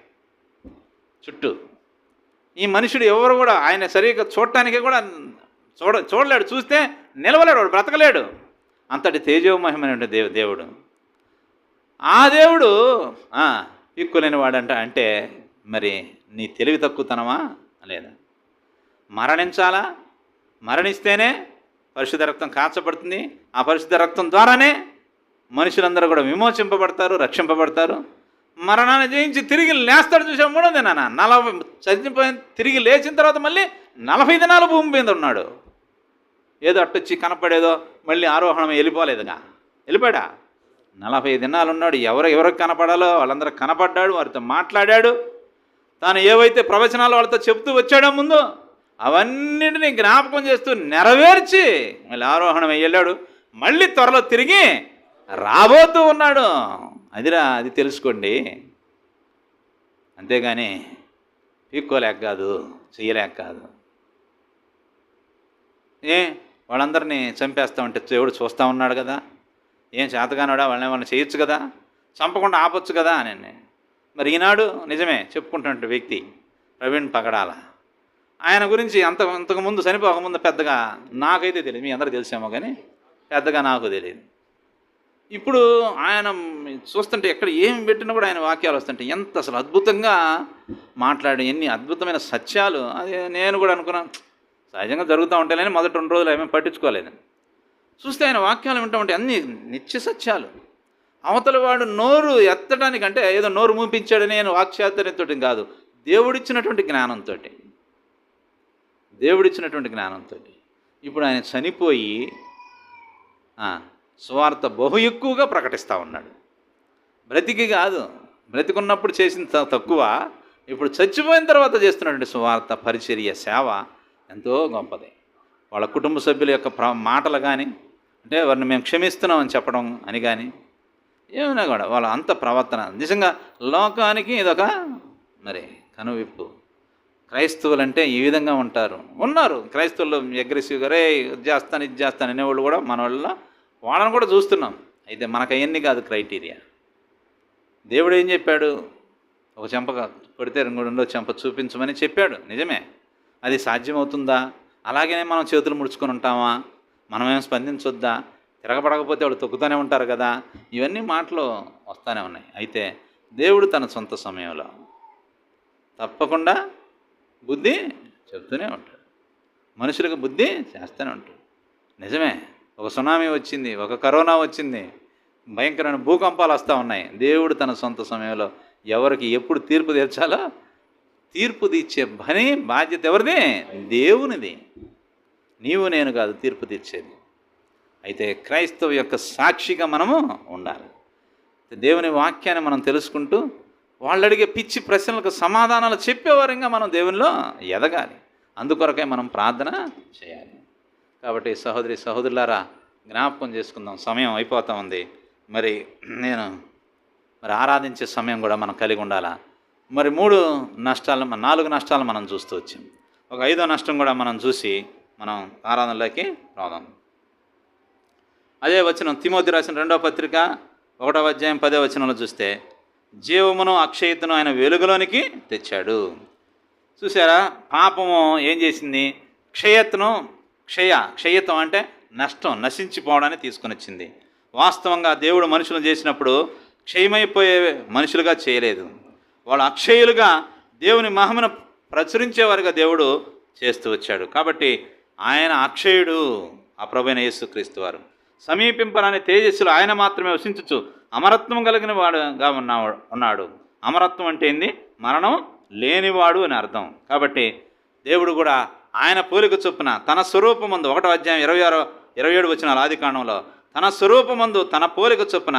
చుట్టూ. ఈ మనుషుడు ఎవరు కూడా ఆయన సరిగ్గా చూడటానికి కూడా చూడలేడు, చూస్తే నిలవలేడు, వాడు బ్రతకలేడు. అంతటి తేజోమహిమైన దేవుడు. ఆ దేవుడు పిక్కులేని వాడంట. అంటే మరి నీ తెలివి తక్కువతనమా లేదా? మరణించాలా? మరణిస్తేనే పరిశుద్ధ రక్తం కాచబడుతుంది. ఆ పరిశుద్ధ రక్తం ద్వారానే మనుషులందరూ కూడా విమోచింపబడతారు, రక్షింపబడతారు. మరణాన్ని జయించి తిరిగి లేస్తాడు. చూసాం 3వ దినాన 40 చనిపోయిన తిరిగి లేచిన తర్వాత మళ్ళీ 40 దినాలు భూమి మీద ఉన్నాడు. ఏదో అట్టొచ్చి కనపడేదో మళ్ళీ ఆరోహణం వెళ్ళిపోలేదుగా, వెళ్ళిపోయాడా? 40 దినాలు ఉన్నాడు. ఎవరికి కనపడాలో వాళ్ళందరూ కనపడ్డాడు, వారితో మాట్లాడాడు. తాను ఏవైతే ప్రవచనాలు వాళ్ళతో చెప్తూ వచ్చాడో ముందు అవన్నిటినీ జ్ఞాపకం చేస్తూ నెరవేర్చి మళ్ళీ ఆరోహణం వెళ్ళాడు. మళ్ళీ త్వరలో తిరిగి రాబోతూ ఉన్నాడు. అది తెలుసుకోండి. అంతేగాని పీక్కోలేక కాదు, చెయ్యలేక కాదు. వాళ్ళందరినీ చంపేస్తామంటే దేవుడు చూస్తూ ఉన్నాడు కదా. ఏం చేతగానాడా? వాళ్ళని చేయొచ్చు కదా, చంపకుండా ఆపొచ్చు కదా అని. మరి ఈనాడు నిజమే చెప్పుకుంటున్న వ్యక్తి ప్రవీణ్ పగడాల. ఆయన గురించి ఇంతకుముందు చనిపోకముందు పెద్దగా నాకైతే తెలియదు, మీ అందరూ తెలిసేమో కానీ పెద్దగా నాకు తెలియదు. ఇప్పుడు ఆయన చూస్తుంటే ఎక్కడ ఏం పెట్టినా కూడా ఆయన వాక్యాలు వస్తుంటే ఎంత అసలు అద్భుతంగా మాట్లాడి ఎన్ని అద్భుతమైన సత్యాలు. అది నేను కూడా అనుకున్నాను, సహజంగా జరుగుతూ ఉంటాయని మొదటి 2 రోజులు ఏమేమి పట్టించుకోలేదు. చూస్తే ఆయన వాక్యాలు వింటామంటే అన్ని నిత్య సత్యాలు. అవతల వాడు నోరు ఎత్తడానికంటే ఏదో నోరు మూపించాడని నేను వాక్చాతుర్యంతో కాదు, దేవుడిచ్చినటువంటి జ్ఞానంతో. ఇప్పుడు ఆయన చనిపోయి సువార్త బహు ఎక్కువగా ప్రకటిస్తూ ఉన్నాడు. బ్రతికి కాదు, బ్రతికున్నప్పుడు చేసిన తక్కువ, ఇప్పుడు చచ్చిపోయిన తర్వాత చేస్తున్నటువంటి సువార్త పరిచర్య సేవ ఎంతో గొప్పది. వాళ్ళ కుటుంబ సభ్యుల యొక్క మాటలు కానీ, అంటే వారిని మేము క్షమిస్తున్నాం అని చెప్పడం అని కానీ, ఏమైనా కూడా వాళ్ళ అంత ప్రవర్తన నిజంగా లోకానికి ఇదొక మరి కనువిప్పు. క్రైస్తవులు అంటే ఈ విధంగా ఉన్నారు. క్రైస్తవులు అగ్రెసివ్గా ఇది చేస్తాను అనేవాళ్ళు కూడా మన వాళ్ళని కూడా చూస్తున్నాం. అయితే మనకు అవన్నీ కాదు క్రైటీరియా. దేవుడు ఏం చెప్పాడు? ఒక చెంప కొడితే 2 చెంప చూపించమని చెప్పాడు. నిజమే, అది సాధ్యమవుతుందా? అలాగనే మనం చేతులు ముడుచుకొని ఉంటామా? మనమేం స్పందించొద్దా? తిరగబడకపోతే వాళ్ళు తొక్కుతూనే ఉంటారు కదా. ఇవన్నీ మాటలు వస్తూనే ఉన్నాయి. అయితే దేవుడు తన సొంత సమయంలో తప్పకుండా బుద్ధి చెప్తూనే ఉంటాడు, మనుషులకు బుద్ధి చేస్తూనే ఉంటాడు. నిజమే, ఒక సునామీ వచ్చింది, ఒక కరోనా వచ్చింది, భయంకరమైన భూకంపాలు వస్తూ ఉన్నాయి. దేవుడు తన సొంత సమయంలో ఎవరికి ఎప్పుడు తీర్పు తీర్చాలో తీర్పు తీర్చే బాధ్యత ఎవరిది? దేవునిది. నీవు నేను కాదు తీర్పు తీర్చేది. అయితే క్రైస్తవ యొక్క సాక్షిగా మనము ఉండాలి. దేవుని వాక్యాన్ని మనం తెలుసుకుంటూ వాళ్ళు అడిగే పిచ్చి ప్రశ్నలకు సమాధానాలు చెప్పేవారంగా మనం దేవునిలో ఎదగాలి. అందుకొరకే మనం ప్రార్థన చేయాలి. కాబట్టి సహోదరులారా, జ్ఞాపకం చేసుకుందాం, సమయం అయిపోతూ ఉంది. మరి ఆరాధించే సమయం కూడా మనం కలిగి ఉండాలా. మరి 4 నష్టాలు మనం చూస్తూ వచ్చాం. ఒక 5వ నష్టం కూడా మనం చూసి మనం ఆరాధనలోకి రాదాం. అదే వచనం తిమోతి రాసిన 2వ పత్రిక 1వ అధ్యాయం 10వ వచనంలో చూస్తే, జీవమును అక్షయతను ఆయన వెలుగులోనికి తెచ్చాడు. చూసారా, పాపము ఏం చేసింది? క్షయత్వం అంటే నష్టం, నశించిపోవడాన్ని తీసుకొని వచ్చింది. వాస్తవంగా దేవుడు మనుషులను చేసినప్పుడు క్షయమైపోయే మనుషులుగా చేయలేదు. వాళ్ళు అక్షయులుగా దేవుని మహిమను ప్రచురించేవారుగా దేవుడు చేస్తూ వచ్చాడు. కాబట్టి ఆయన అక్షయుడు, ఆ ప్రభువైన యేసుక్రీస్తు వారు. సమీపింపరాని తేజస్సులు ఆయన మాత్రమే వసించుచు అమరత్వం కలిగిన వాడుగా ఉన్నాడు. అమరత్వం అంటే ఏంది? మరణం లేనివాడు అని అర్థం. కాబట్టి దేవుడు కూడా ఆయన పోలిక చొప్పున తన స్వరూపమందు 1వ అధ్యాయం 26-27 వచనాల ఆదికాండంలో తన స్వరూపమందు తన పోలిక చొప్పున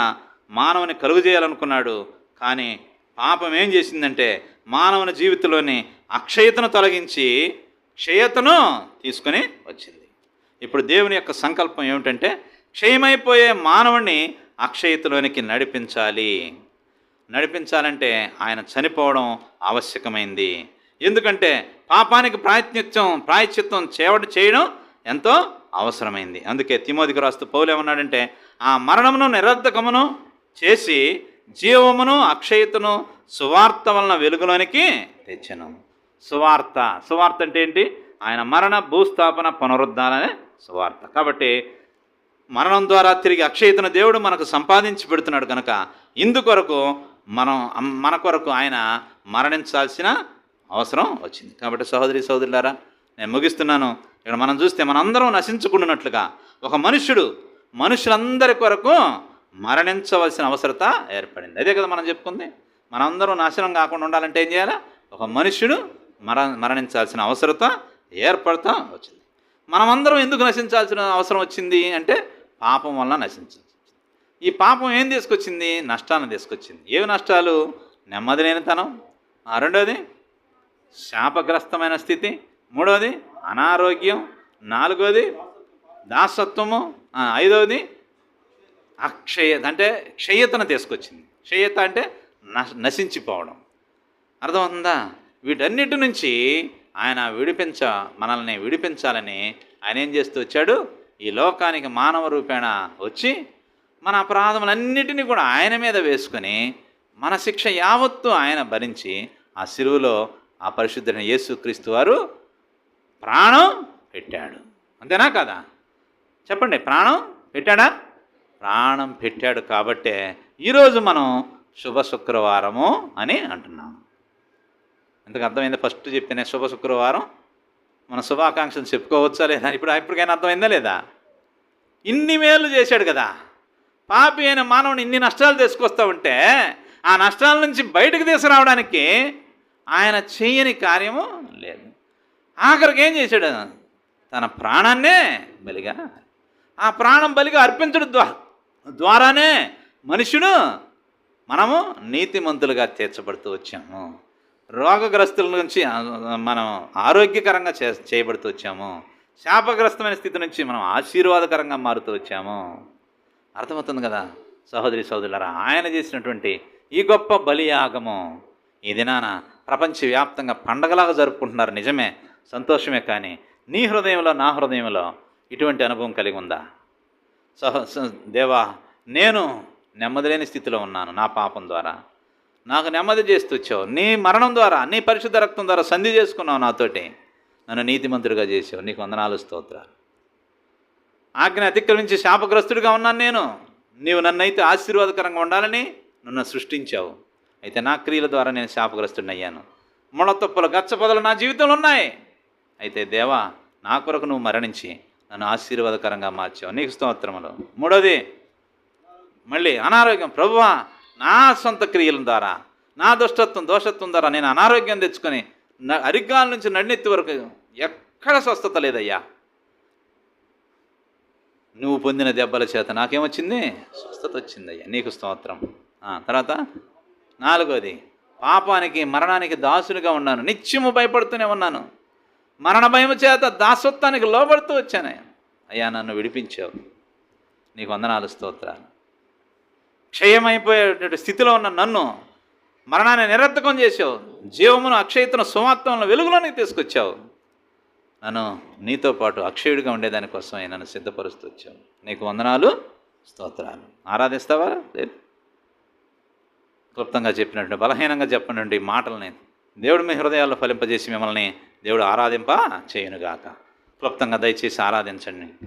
మానవుని కలుగజేయాలనుకున్నాడు. కానీ పాపం ఏం చేసిందంటే మానవుని జీవితంలోని అక్షయతను తొలగించి క్షయతను తీసుకొని వచ్చింది. ఇప్పుడు దేవుని యొక్క సంకల్పం ఏమిటంటే క్షయమైపోయే మానవుని అక్షయతలోనికి నడిపించాలంటే ఆయన చనిపోవడం ఆవశ్యకమైంది. ఎందుకంటే పాపానికి ప్రాయశ్చిత్తం చేయడం ఎంతో అవసరమైంది. అందుకే తిమోతికి రాస్తూ పౌలు ఏమన్నాడంటే, ఆ మరణమును నిరర్ధకమును చేసి జీవమును అక్షయతను సువార్త వలన వెలుగులోనికి తెచ్చెను. సువార్త అంటే ఏంటి? ఆయన మరణ భూస్థాపన పునరుద్ధాననే సువార్త. కాబట్టి మరణం ద్వారా తిరిగి అక్షయతను దేవుడు మనకు సంపాదించి పెడుతున్నాడు కనుక ఇందుకొరకు మన కొరకు ఆయన మరణించాల్సిన అవసరం వచ్చింది. కాబట్టి సహోదరి సహోదరులారా, నేను ముగిస్తున్నాను. ఇక్కడ మనం చూస్తే మనందరం నశించుకుంటున్నట్లుగా ఒక మనుషులందరి కొరకు మరణించవలసిన అవసరత ఏర్పడింది. అదే కదా మనం చెప్పుకుంది. మనందరం నాశనం కాకుండా ఉండాలంటే ఏం చేయాలి? ఒక మనుష్యుడు మరణించాల్సిన అవసరత ఏర్పడతా వచ్చింది. మనమందరం ఎందుకు నశించాల్సిన అవసరం వచ్చింది అంటే పాపం వల్ల నశించాల్సి. ఈ పాపం ఏం తీసుకొచ్చింది? నష్టాన్ని తీసుకొచ్చింది. ఏవి నష్టాలు? నెమ్మది లేనితనం, రెండోది శాపగ్రస్తమైన స్థితి, మూడవది అనారోగ్యం, నాలుగోది దాసత్వము, ఐదవది అంటే క్షయతను తీసుకొచ్చింది. క్షయత అంటే నశించిపోవడం. అర్థమవుతుందా? వీటన్నిటి నుంచి ఆయన మనల్ని విడిపించాలని ఆయన ఏం చేస్తూ వచ్చాడు? ఈ లోకానికి మానవ రూపేణ వచ్చి మన అపరాధములన్నిటినీ కూడా ఆయన మీద వేసుకొని మన శిక్ష యావత్తు ఆయన భరించి ఆ శిలువలో ఆ పరిశుద్ధుడైన యేసుక్రీస్తు వారు ప్రాణం పెట్టాడు. అంతేనా కదా? చెప్పండి, ప్రాణం పెట్టాడా? ప్రాణం పెట్టాడు. కాబట్టే ఈరోజు మనం శుభ శుక్రవారము అని అంటున్నాము. ఎందుకు అర్థమైందా? ఫస్ట్ చెప్పిన శుభ శుక్రవారం మన శుభాకాంక్షలు చెప్పుకోవచ్చా లేదా? ఇప్పటికైనా అర్థమైందా లేదా? ఇన్ని మేలు చేశాడు కదా. పాపి అయిన మానవుని ఇన్ని నష్టాలు తీసుకొస్తూ ఉంటే ఆ నష్టాల నుంచి బయటకు తీసుకురావడానికి ఆయన చేయని కార్యము లేదు. ఆఖరికి ఏం చేశాడు? తన ప్రాణాన్నే బలిగా, ఆ ప్రాణం బలిగా అర్పించడం ద్వారానే మనము నీతిమంతులుగా తీర్చబడుతూ వచ్చాము. రోగగ్రస్తుల నుంచి మనం ఆరోగ్యకరంగా చేయబడుతూ వచ్చాము. శాపగ్రస్తమైన స్థితి నుంచి మనం ఆశీర్వాదకరంగా మారుతూ వచ్చాము. అర్థమవుతుంది కదా సహోదరి సహోదరులారా? ఆయన చేసినటువంటి ఈ గొప్ప బలియాగము ఈ దినాన ప్రపంచవ్యాప్తంగా పండగలాగా జరుపుకుంటున్నారు. నిజమే, సంతోషమే. కానీ నీ హృదయంలో, నా హృదయంలో ఇటువంటి అనుభవం కలిగి ఉందా? దేవా, నేను నెమ్మది లేని స్థితిలో ఉన్నాను. నా పాపం ద్వారా నాకు నెమ్మది చేస్తూ వచ్చావు. నీ మరణం ద్వారా, నీ పరిశుద్ధ రక్తం ద్వారా సంధి చేసుకున్నావు నాతోటి. నన్ను నీతిమంతుడిగా చేసావు. నీకు వందనాలు, స్తోత్రాలు. ఆజ్ఞ అతిక్రమించి శాపగ్రస్తుడిగా ఉన్నాను. నీవు నన్నైతే ఆశీర్వాదకరంగా ఉండాలని నన్ను సృష్టించావు. అయితే నా క్రియల ద్వారా నేను శాపగ్రస్తుడిని అయ్యాను. ముళ్ళతొప్పులు, గచ్చపొదలు నా జీవితంలో ఉన్నాయి. అయితే దేవా, నా కొరకు నువ్వు మరణించి నన్ను ఆశీర్వాదకరంగా మార్చావు. నీకు స్తోత్రములు. మూడోది మళ్ళీ అనారోగ్యం. ప్రభువా, నా సొంత క్రియల ద్వారా, నా దోషత్వం ద్వారా నేను అనారోగ్యం తెచ్చుకొని అరిగ్గాల నుంచి నడినెత్తి వరకు ఎక్కడ స్వస్థత లేదయ్యా. నువ్వు పొందిన దెబ్బల చేత నాకేమొచ్చింది? స్వస్థత వచ్చిందయ్యా. నీకు స్తోత్రం. తర్వాత నాలుగోది, పాపానికి, మరణానికి దాసునిగా ఉన్నాను. నిత్యము భయపడుతూనే ఉన్నాను. మరణ భయము చేత దాసత్వానికి లోబడుతూ వచ్చాను. అయ్యా, నన్ను విడిపించావు. నీకు వందనాలు, స్తోత్రాలు. క్షయమైపోయేటువంటి స్థితిలో ఉన్న నన్ను మరణాన్ని నిరర్థకం చేసావు. జీవమును, అక్షయతను, సువార్తను వెలుగులోనికి తీసుకొచ్చావు. నన్ను నీతో పాటు అక్షయుడిగా ఉండేదానికోసమే నన్ను సిద్ధపరుస్తూ వచ్చావు. నీకు వందనాలు, స్తోత్రాలు. ఆరాధిస్తావా? లేదు. క్లుప్తంగా చెప్పినట్టు, బలహీనంగా చెప్పినటువంటి మాటలని దేవుడు మీ హృదయాల్లో ఫలింపజేసి మిమ్మల్ని దేవుడు ఆరాధింప చేయునుగాక. క్లుప్తంగా దయచేసి ఆరాధించండి.